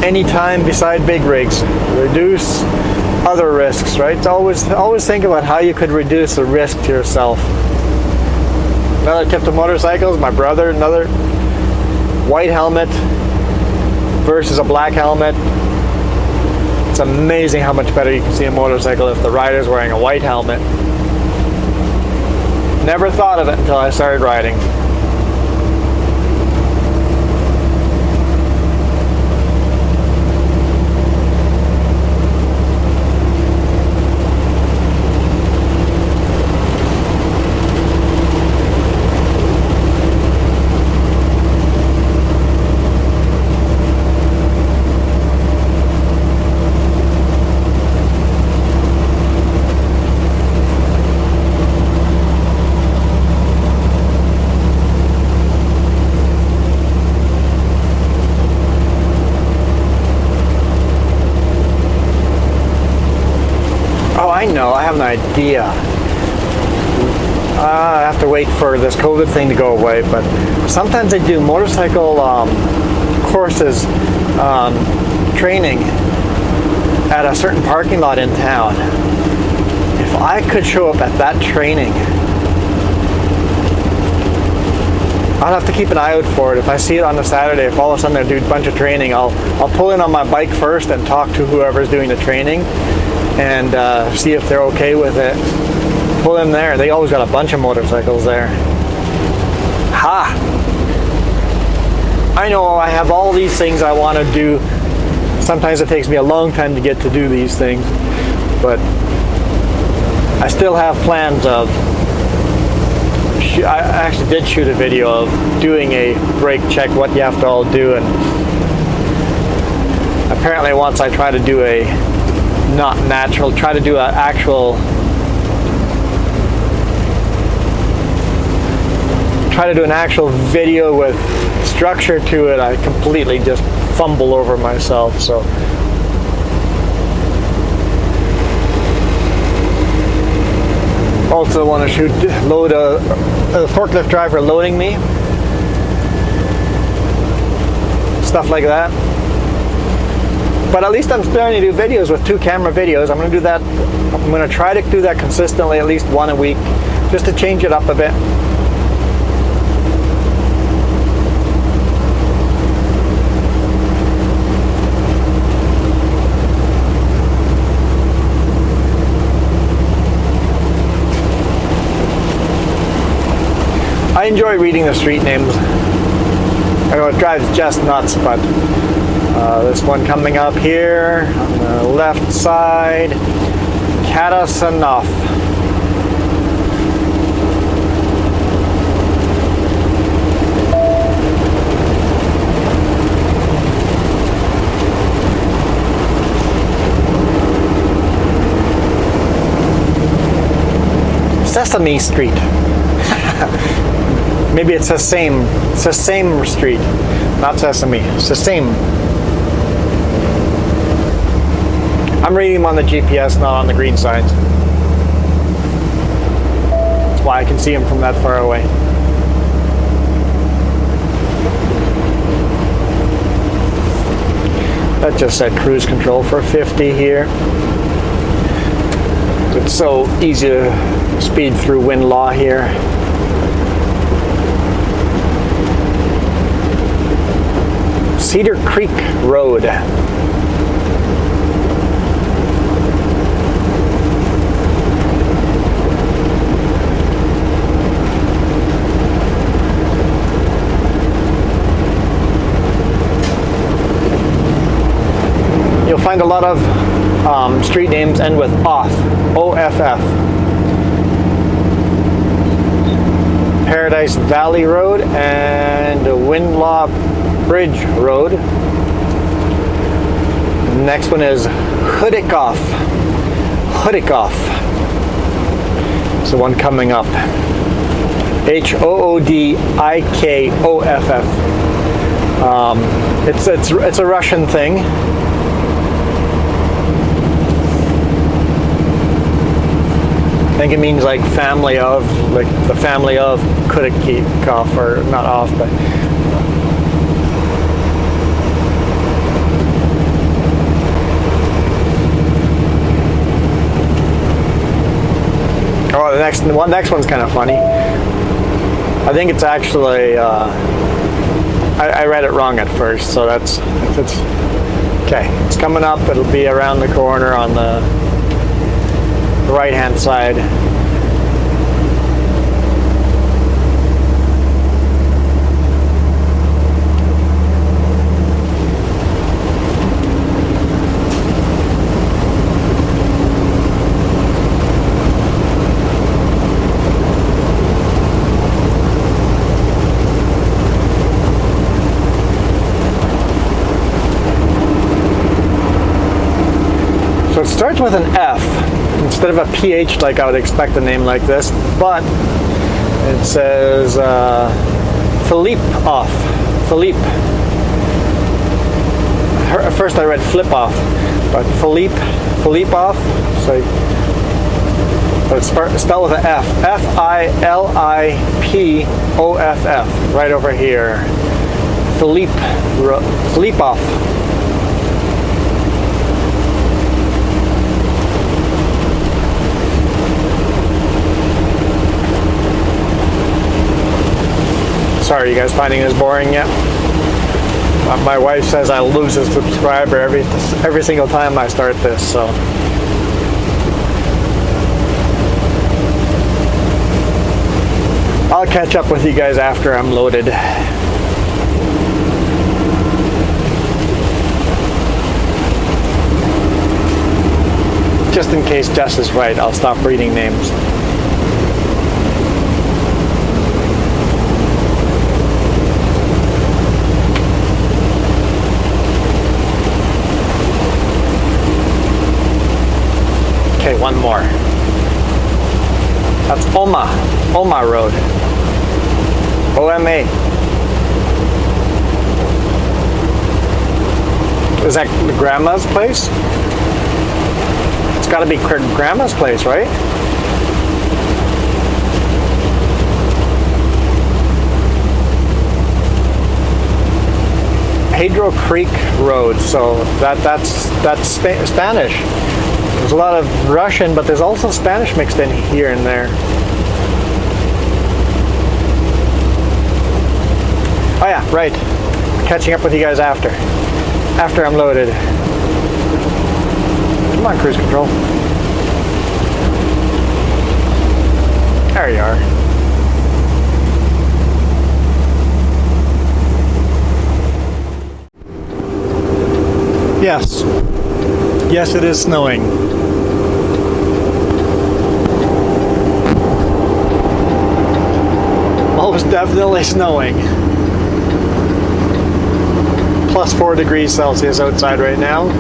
any time beside big rigs. Reduce other risks, right? Always think about how you could reduce the risk to yourself. Another tip to motorcycles, my brother, another white helmet versus a black helmet. It's amazing how much better you can see a motorcycle if the rider's wearing a white helmet. Never thought of it until I started riding. I know, I have an idea. I have to wait for this COVID thing to go away, but sometimes they do motorcycle courses, training at a certain parking lot in town. If I could show up at that training, I'll have to keep an eye out for it. If I see it on a Saturday, if all of a sudden they do a bunch of training, I'll pull in on my bike first and talk to whoever's doing the training and see if they're okay with it. Pull in there. They always got a bunch of motorcycles there. Ha! I know I have all these things I want to do. Sometimes it takes me a long time to get to do these things, but I still have plans of I actually did shoot a video of doing a brake check, what you have to all do, and apparently once I try to do a not natural, try to do an actual, try to do an actual video with structure to it, I completely just fumble over myself. So also want to shoot load a forklift driver loading me, stuff like that. But at least I'm starting to do videos with 2 camera videos. I'm going to do that. I'm going to try to do that consistently, at least 1 a week, just to change it up a bit. I enjoy reading the street names. I know it drives just nuts, but this one coming up here on the left side, Katasanov. Sesame Street. Maybe it's Sesame Street, not Sesame, Sesame. I'm reading them on the GPS, not on the green signs. That's why I can see them from that far away. That just said cruise control for 50 here. It's so easy to speed through wind law here. Cedar Creek Road. You'll find a lot of street names end with off, O-F-F. Paradise Valley Road and Windlaw Bridge Road. Next one is Hoodikoff. Hoodikoff. It's the one coming up. Hoodikoff. It's a Russian thing. I think it means like family of, like the family of Kudikov, or not off, but. Oh, the next one's kind of funny. I think it's actually, I read it wrong at first, so it's okay. It's coming up. It'll be around the corner on the right-hand side. So it starts with an F instead of a PH like I would expect a name like this, but it says Philippe off. Philippe. At first I read flip off, but Philippe off. So it's spelled with an F. F-I-L-I-P-O-F-F. Right over here. Philippe off. Sorry, you guys finding this boring yet? My wife says I lose a subscriber every single time I start this, so. I'll catch up with you guys after I'm loaded. Just in case Jess is right, I'll stop reading names. One more. That's Oma Road. O-M-A. Is that Grandma's place? It's got to be Grandma's place, right? Pedro Creek Road. So that's Spanish. There's a lot of Russian, but there's also Spanish mixed in here and there. Oh yeah, right. Catching up with you guys after I'm loaded. Come on, cruise control. There you are. Yes. Yes, it is snowing. Most definitely snowing. Plus 4 degrees Celsius outside right now.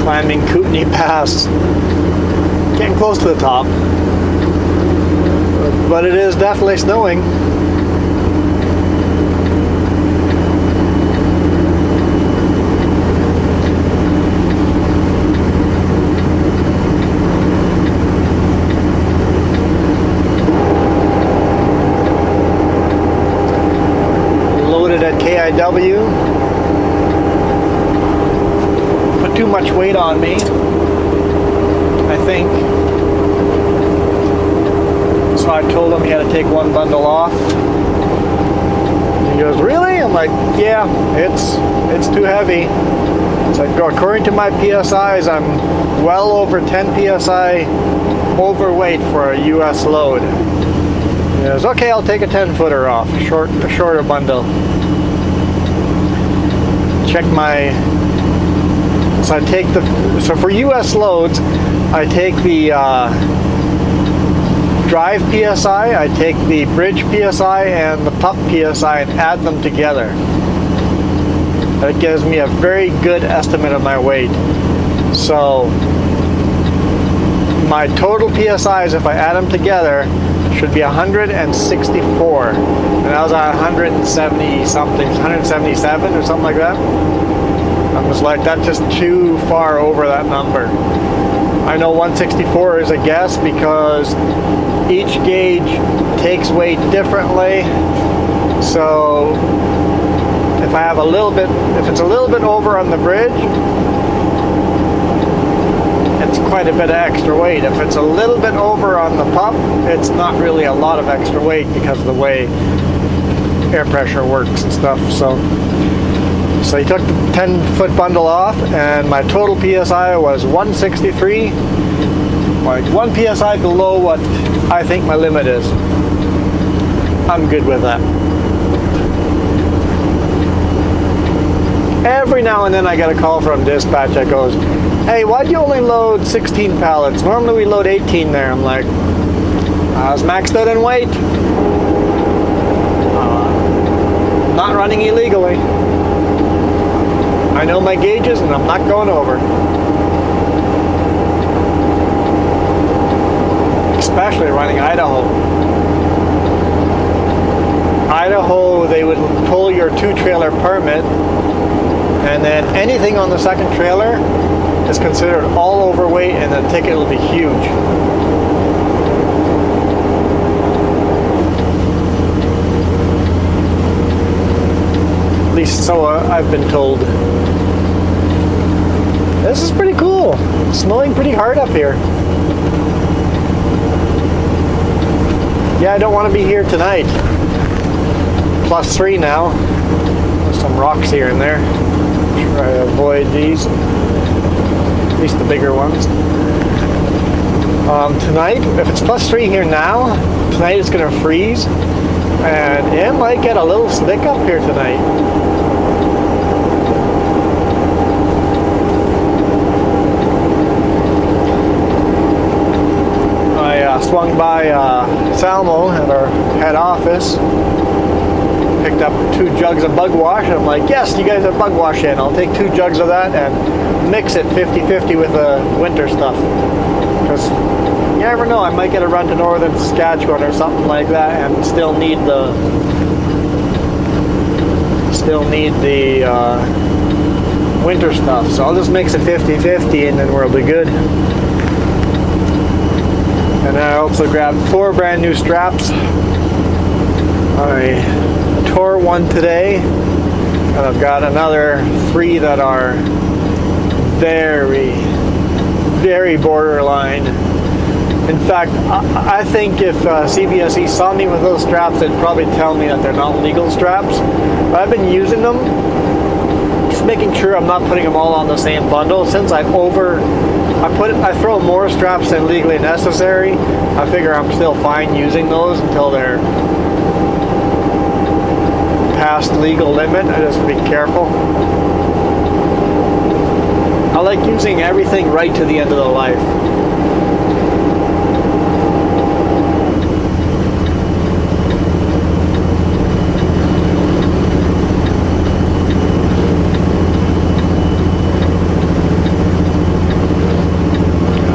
Climbing Kootenai Pass. Getting close to the top. but it is definitely snowing. Loaded at KIW. Put too much weight on me, I think. So I told him he had to take one bundle off. He goes, really? I'm like, yeah, it's too heavy. It's like, according to my PSIs, I'm well over 10 PSI overweight for a US load. He goes, okay, I'll take a 10-footer off, a shorter bundle. Check my, so for US loads, I take the drive PSI, I take the bridge PSI and the pup PSI and add them together. That gives me a very good estimate of my weight. So my total PSIs, if I add them together, should be 164. And I was at 170 something, 177 or something like that. I was like, that's just too far over that number. I know 164 is a guess because each gauge takes weight differently. So if I have a little bit, if it's a little bit over on the bridge, it's quite a bit of extra weight. If it's a little bit over on the pup, it's not really a lot of extra weight because of the way air pressure works and stuff. So he took the 10-foot bundle off, and my total PSI was 163, like 1 PSI below what I think my limit is. I'm good with that. Every now and then I get a call from dispatch that goes, hey, why'd you only load 16 pallets? Normally we load 18 there. I'm like, I was maxed out in weight. Not running illegally. I know my gauges and I'm not going over. Especially running Idaho. Idaho, they would pull your 2-trailer permit, and then anything on the second trailer is considered all overweight, and the ticket will be huge. At least so I've been told. This is pretty cool. It's snowing pretty hard up here. Yeah, I don't want to be here tonight. +3 now. There's some rocks here and there. Try to avoid these. At least the bigger ones. Tonight, if it's +3 here now, tonight it's going to freeze. And it might get a little slick up here tonight. Swung by Salmo at our head office, picked up 2 jugs of bug wash, and I'm like, yes, you guys have bug wash in. I'll take 2 jugs of that and mix it 50-50 with the winter stuff. Because you never know, I might get a run to northern Saskatchewan or something like that and still need the winter stuff. So I'll just mix it 50-50 and then we'll be good. And I also grabbed 4 brand new straps. I tore one today, and I've got another 3 that are very, very borderline. In fact, I think if CBSE saw me with those straps, they'd probably tell me that they're not legal straps. But I've been using them, just making sure I'm not putting them all on the same bundle. Since I throw more straps than legally necessary, I figure I'm still fine using those until they're past legal limit. I just be careful. I like using everything right to the end of the life.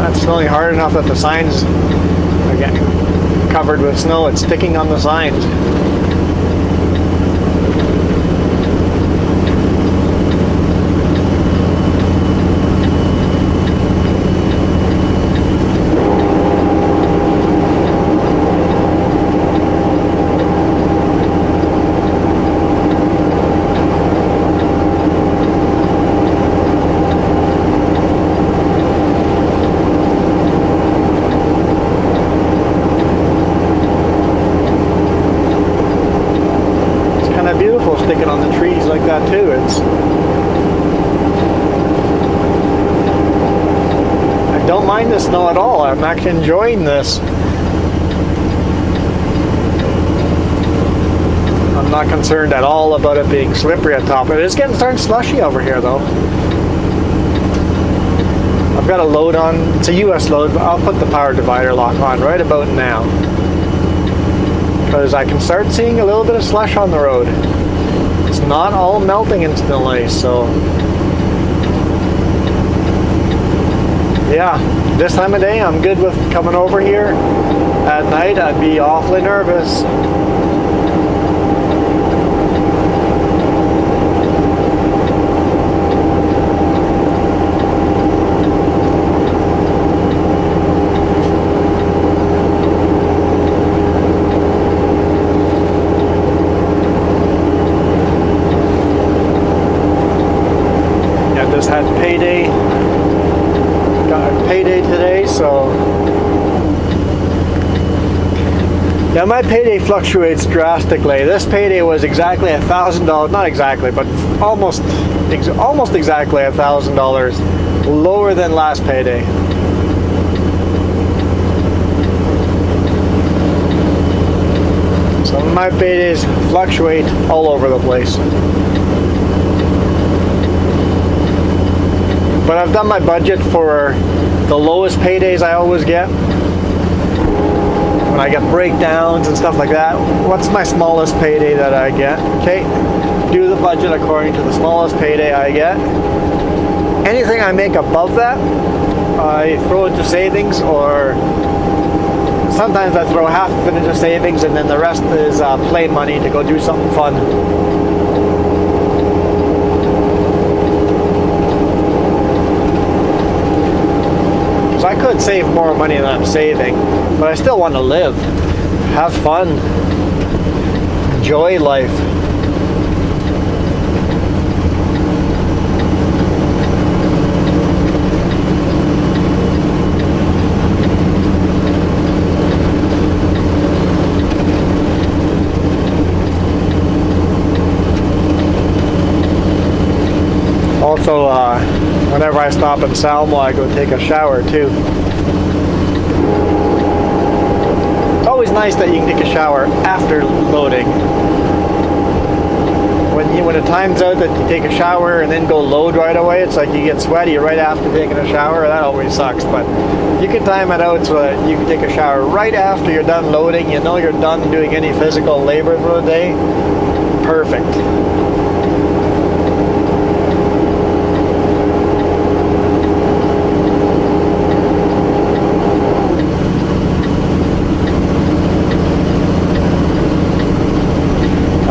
It's snowing hard enough that the signs are getting covered covered with snow. It's sticking on the signs. Beautiful sticking on the trees like that too. I don't mind the snow at all. I'm actually enjoying this. I'm not concerned at all about it being slippery at top. It is starting slushy over here though. I've got a load on. It's a US load, but I'll put the power divider lock on right about now, because I can start seeing a little bit of slush on the road. It's not all melting instantly, so yeah, this time of day I'm good with coming over here. At night I'd be awfully nervous. Had payday, got payday today, so yeah, my payday fluctuates drastically. This payday was exactly $1,000, not exactly, but almost exactly $1,000 lower than last payday. So my paydays fluctuate all over the place. But I've done my budget for the lowest paydays I always get. When I get breakdowns and stuff like that, what's my smallest payday that I get? Okay, do the budget according to the smallest payday I get. Anything I make above that, I throw into savings, or sometimes I throw half of it into savings and then the rest is play money to go do something fun. I could save more money than I'm saving, but I still want to live, have fun, enjoy life. Also, whenever I stop in Salmo, I go take a shower too. It's always nice that you can take a shower after loading. When it times out that you take a shower and then go load right away, it's like you get sweaty right after taking a shower. That always sucks, but you can time it out so that you can take a shower right after you're done loading. You know you're done doing any physical labor for the day. Perfect.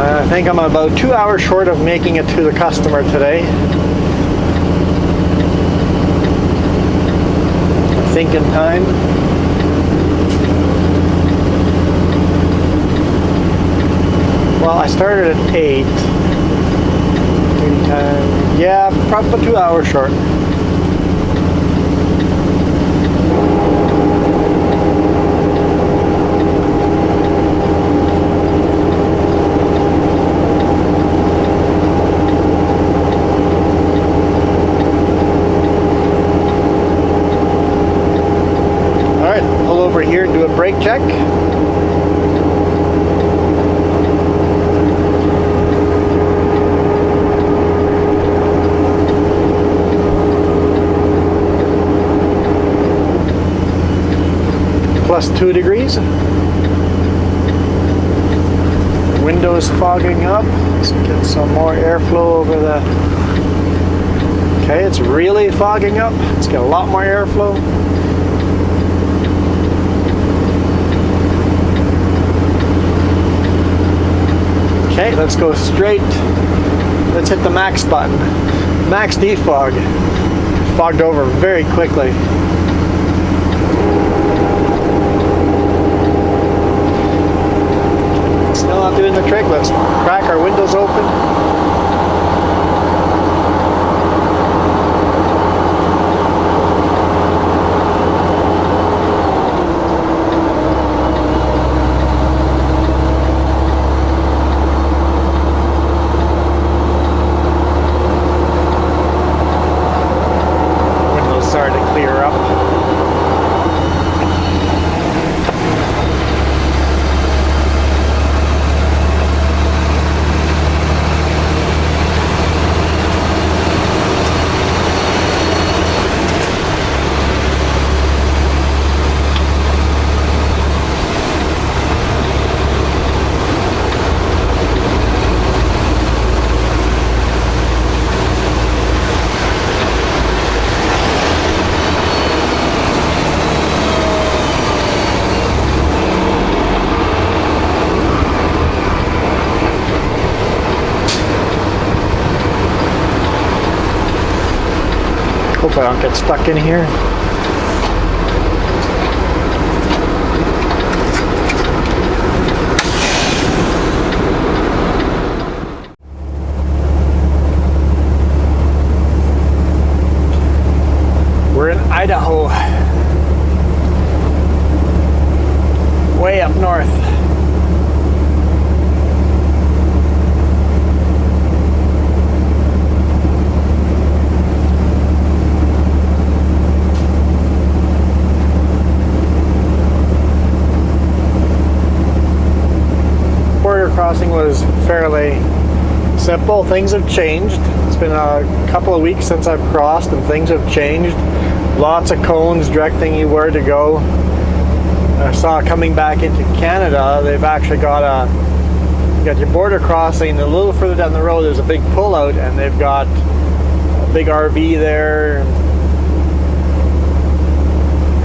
I think I'm about 2 hours short of making it to the customer today. Thinking time. Well, I started at 8. Yeah, probably about 2 hours short. Here and do a brake check. Plus 2 degrees. Windows fogging up. Let's get some more airflow over the... Okay, it's really fogging up. Let's get a lot more airflow. let's go straight. Let's hit the max button. Max defog. Fogged over very quickly. Still not doing the trick. Let's crack our windows open. Hopefully I don't get stuck in here. We're in Idaho. Way up north. Crossing was fairly simple. Things have changed. It's been a couple of weeks since I've crossed and things have changed. Lots of cones directing you where to go. I saw coming back into Canada, they've actually got you got your border crossing. A little further down the road there's a big pullout and they've got a big RV there,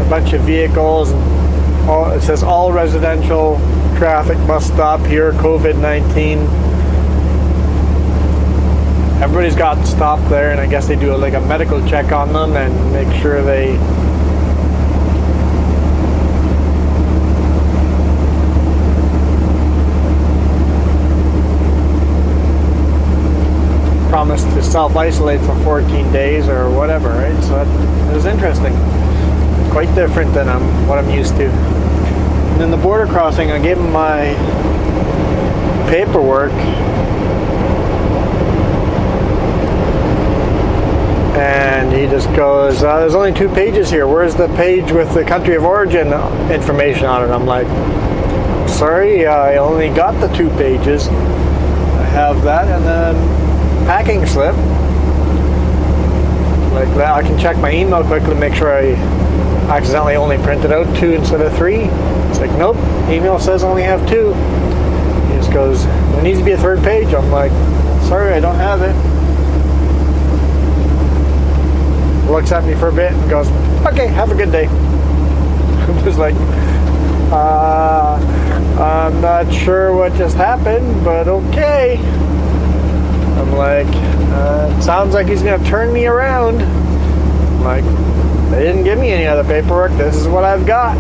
a bunch of vehicles, and it says all residential traffic must stop here, COVID-19. Everybody's got stopped there, and I guess they do like a medical check on them and make sure they promise to self-isolate for 14 days or whatever, right? So that was interesting. Quite different than what I'm used to. And then the border crossing, I gave him my paperwork, and he just goes, there's only 2 pages here. Where's the page with the country of origin information on it? I'm like, sorry, I only got the 2 pages. I have that, and then packing slip. Like that, I can check my email quickly to make sure I accidentally only printed out 2 instead of 3. It's like, nope, email says I only have 2. He just goes, there needs to be a 3rd page. I'm like, sorry, I don't have it. Looks at me for a bit and goes, okay, have a good day. I'm just like, I'm not sure what just happened, but okay. I'm like, it sounds like he's gonna turn me around. I'm like, they didn't give me any other paperwork. This is what I've got.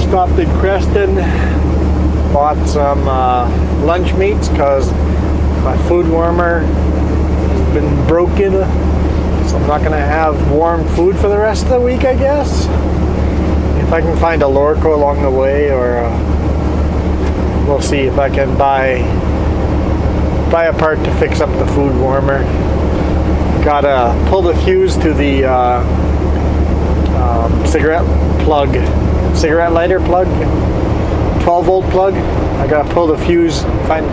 Stopped in Creston, bought some lunch meats because my food warmer has been broken, so I'm not going to have warm food for the rest of the week, I guess. If I can find a Lorco along the way, or we'll see if I can buy a part to fix up the food warmer. Gotta pull the fuse to the cigarette lighter plug, 12 volt plug. I gotta pull the fuse, find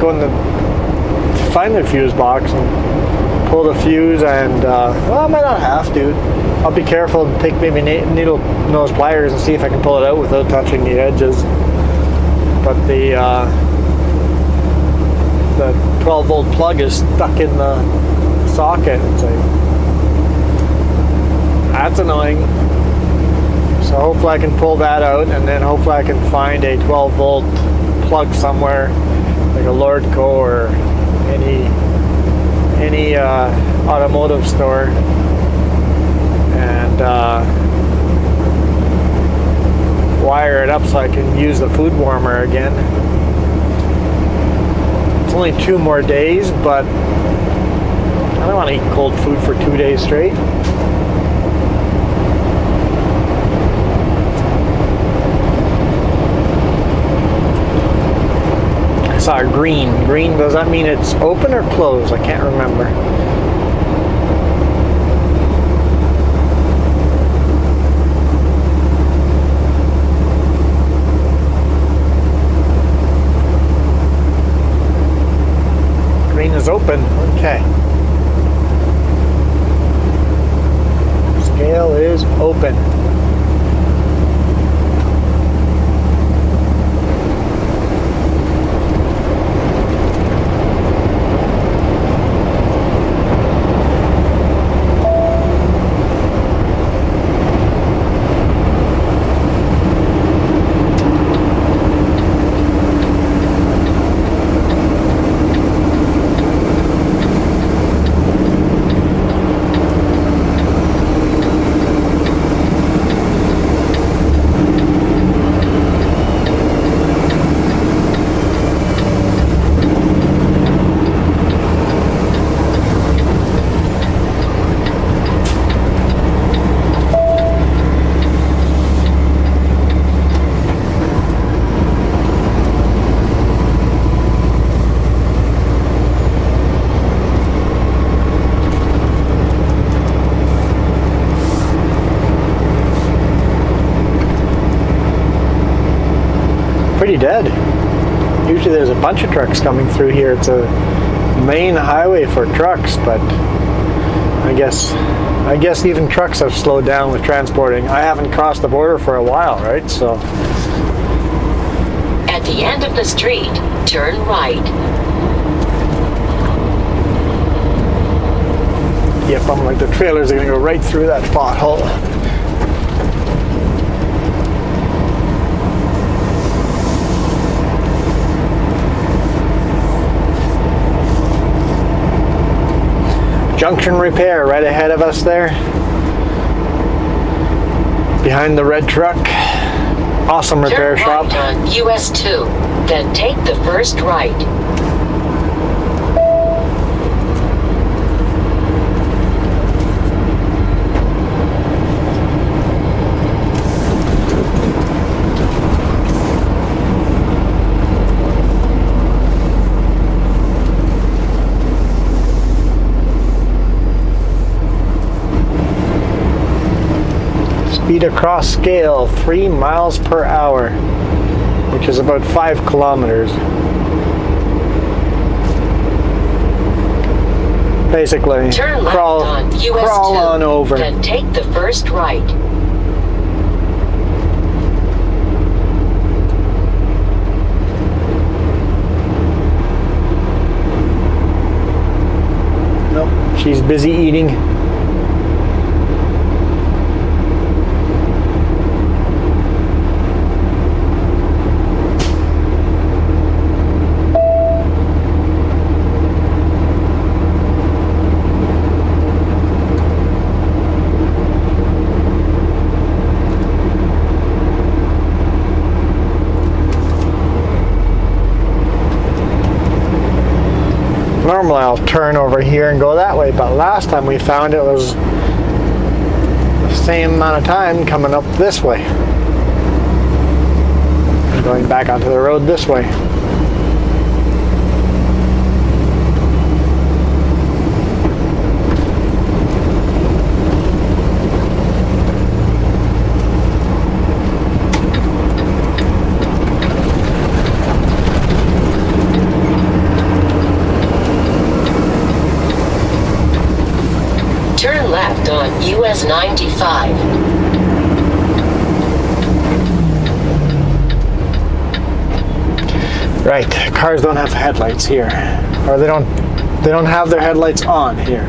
the fuse box and pull the fuse, and well, I might not have to. I'll be careful and take maybe needle nose pliers and see if I can pull it out without touching the edges. But the the 12-volt plug is stuck in the socket. It's like, that's annoying. So hopefully I can pull that out, and then hopefully I can find a 12-volt plug somewhere, like a Lordco or any automotive store, and wire it up so I can use the food warmer again. It's only 2 more days, but I don't want to eat cold food for 2 days straight. I saw green. Green, does that mean it's open or closed? I can't remember. Green is open. Okay. Scale is open. Pretty dead. Usually there's a bunch of trucks coming through here. It's a main highway for trucks, but I guess even trucks have slowed down with transporting. I haven't crossed the border for a while, right? So at the end of the street, turn right. yep, I'm like, the trailers are gonna go right through that pothole. Junction repair right ahead of us there. Behind the red truck. Awesome repair shop. Turn right on US 2, then take the first right. Speed across scale 3 miles per hour, which is about 5 kilometers. Basically, Turn left crawl on US 2, on over. then take the first right. Nope, she's busy eating. Normally I'll turn over here and go that way, but last time we found it was the same amount of time coming up this way. And going back onto the road this way. Turn left on US 95. Right, cars don't have headlights here, or they don't have their headlights on here.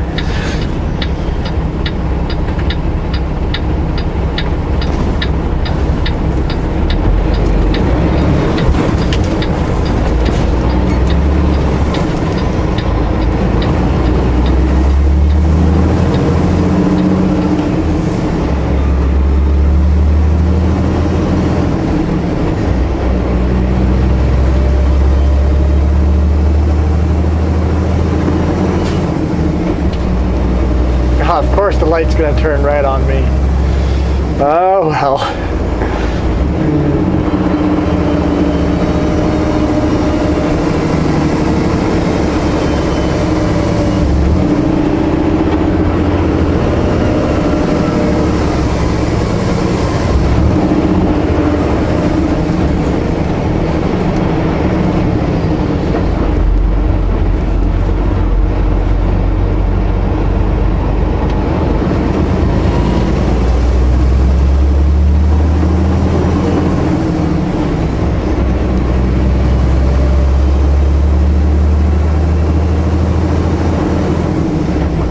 Of course the light's going to turn right on me. Oh well.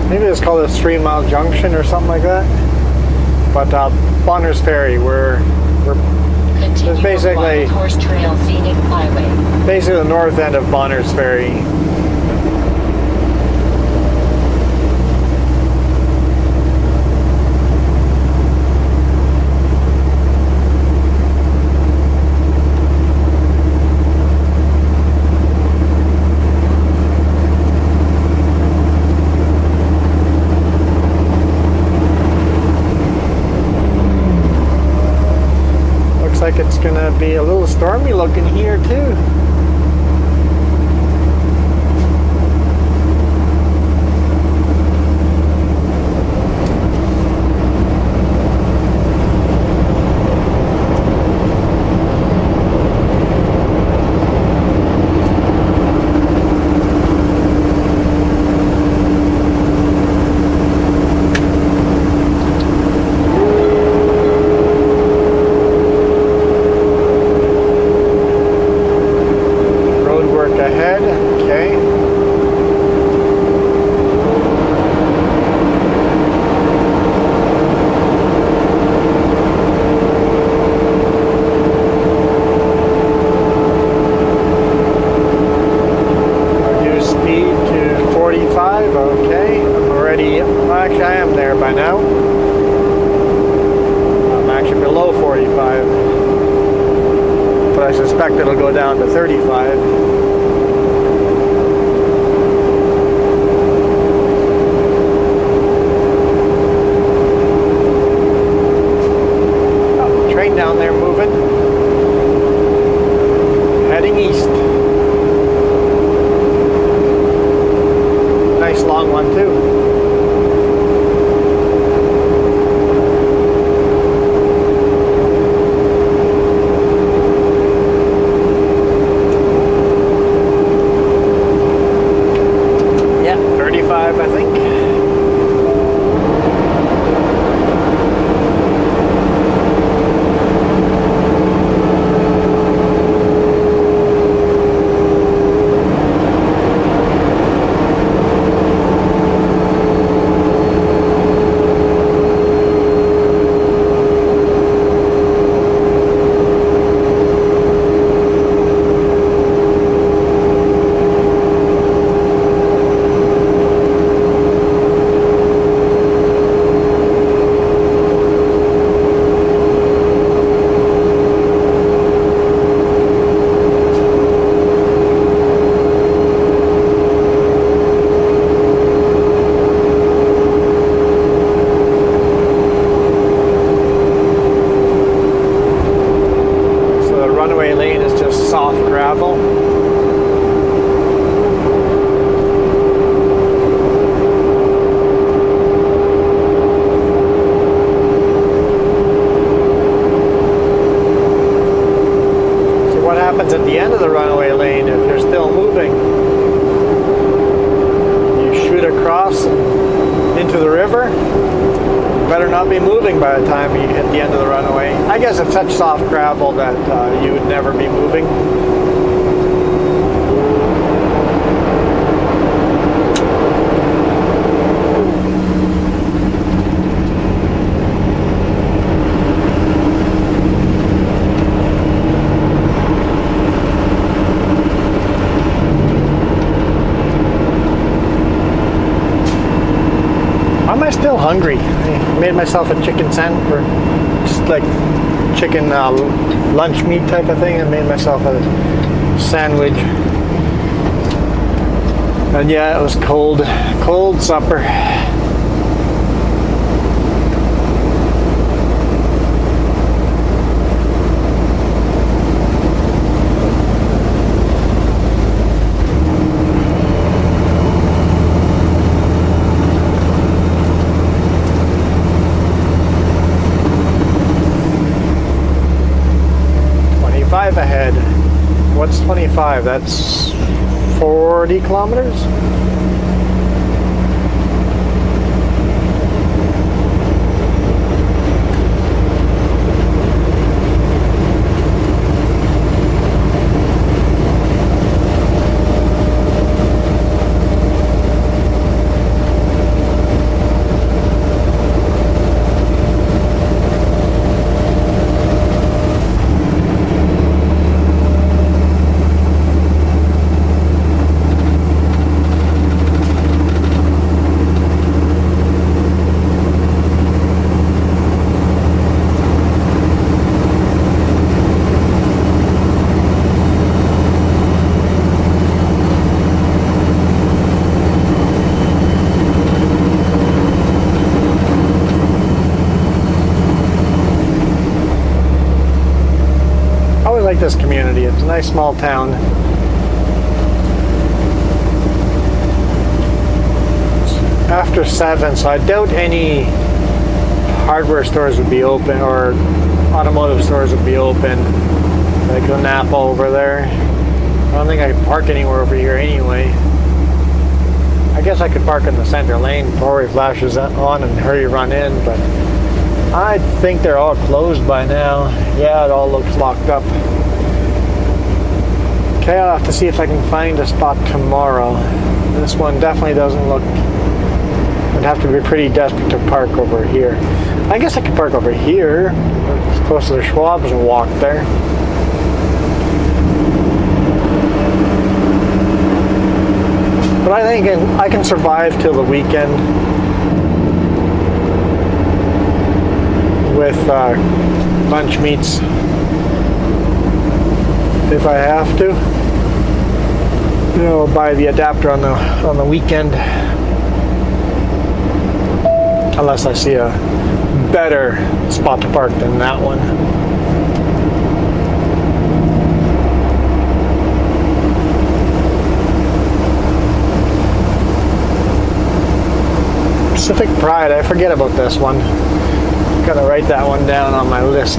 Maybe it's called a 3 Mile Junction or something like that. But Bonner's Ferry, we're it's basically Horse Trail Scenic Highway. Basically the north end of Bonner's Ferry. Like it's gonna be a little stormy looking here too. Ahead, okay. Reduce speed to 45, okay. I'm already, well, actually I am there by now. I'm actually below 45. But I suspect it'll go down to 35. Down there moving, heading east. Nice long one too. Yeah, 35 I think. happens at the end of the runaway lane if you're still moving. You shoot across into the river. You better not be moving by the time you hit the end of the runaway. I guess it's such soft gravel that you would never be moving. I'm still hungry. I made myself a chicken sandwich, or just like chicken lunch meat type of thing. I made myself a sandwich. And yeah, it was cold supper. Ahead. What's 25? That's 40 kilometers? Like this community. It's a nice small town. It's after 7, so I doubt any hardware stores would be open or automotive stores would be open. Like the Napa over there. I don't think I can park anywhere over here anyway. I guess I could park in the center lane before he flashes on and hurry run in, but I think they're all closed by now. Yeah, it all looks locked up. Okay, I'll have to see if I can find a spot tomorrow. This one definitely doesn't look... I'd have to be pretty desperate to park over here. I guess I could park over here, close to the Schwab's, and walk there. But I think I can survive till the weekend with lunch meats if I have to. You know, buy the adapter on the weekend, unless I see a better spot to park than that one. Pacific Pride, I forget about this one. Gotta write that one down on my list.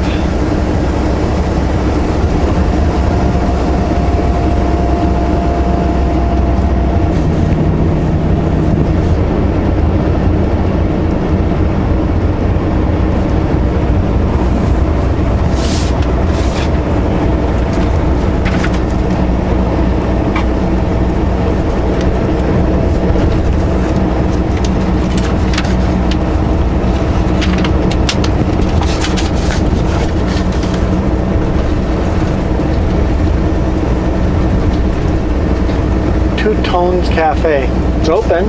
Tones Cafe. It's open.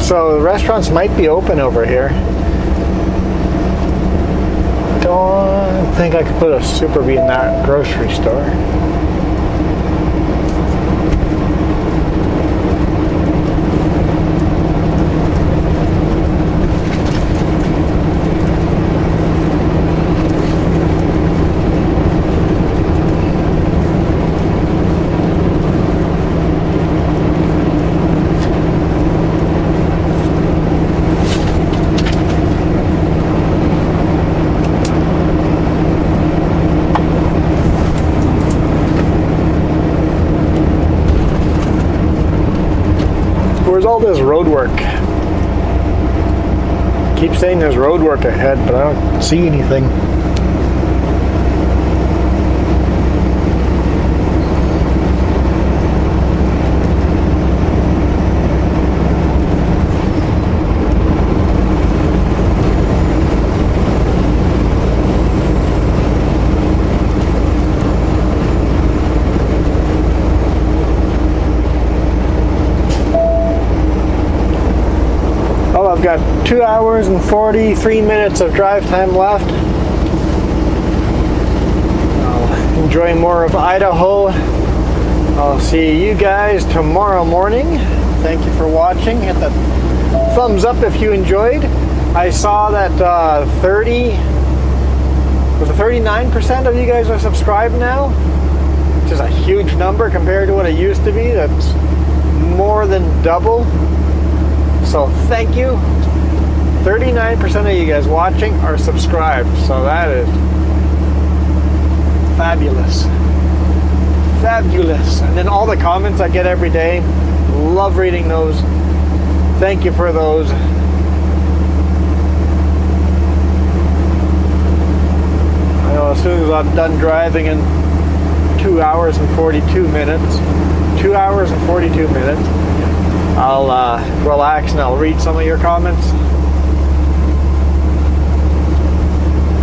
So the restaurants might be open over here. Don't think I could put a Super Bee in that grocery store. Where's all this road work? Keep saying there's road work ahead, but I don't see anything. got 2 hours and 43 minutes of drive time left. I'll enjoy more of Idaho. I'll see you guys tomorrow morning. Thank you for watching. Hit the thumbs up if you enjoyed. I saw that 39% of you guys are subscribed now, which is a huge number compared to what it used to be. That's more than double. So thank you. 39% of you guys watching are subscribed. So that is fabulous. Fabulous. And then all the comments I get every day, love reading those. Thank you for those. I know as soon as I'm done driving in 2 hours and 42 minutes, 2 hours and 42 minutes, I'll relax and I'll read some of your comments.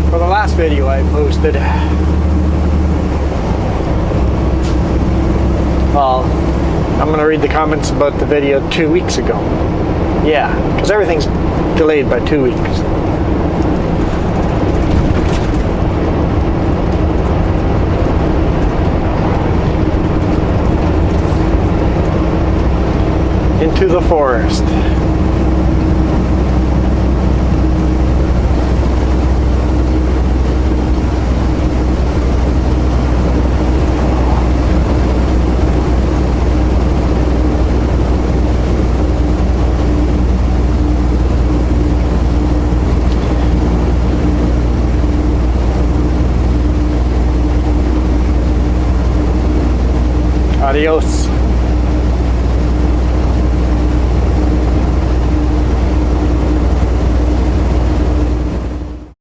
For the last video I posted, well, I'm going to read the comments about the video 2 weeks ago. Yeah, because everything's delayed by 2 weeks. Into the forest. Adios.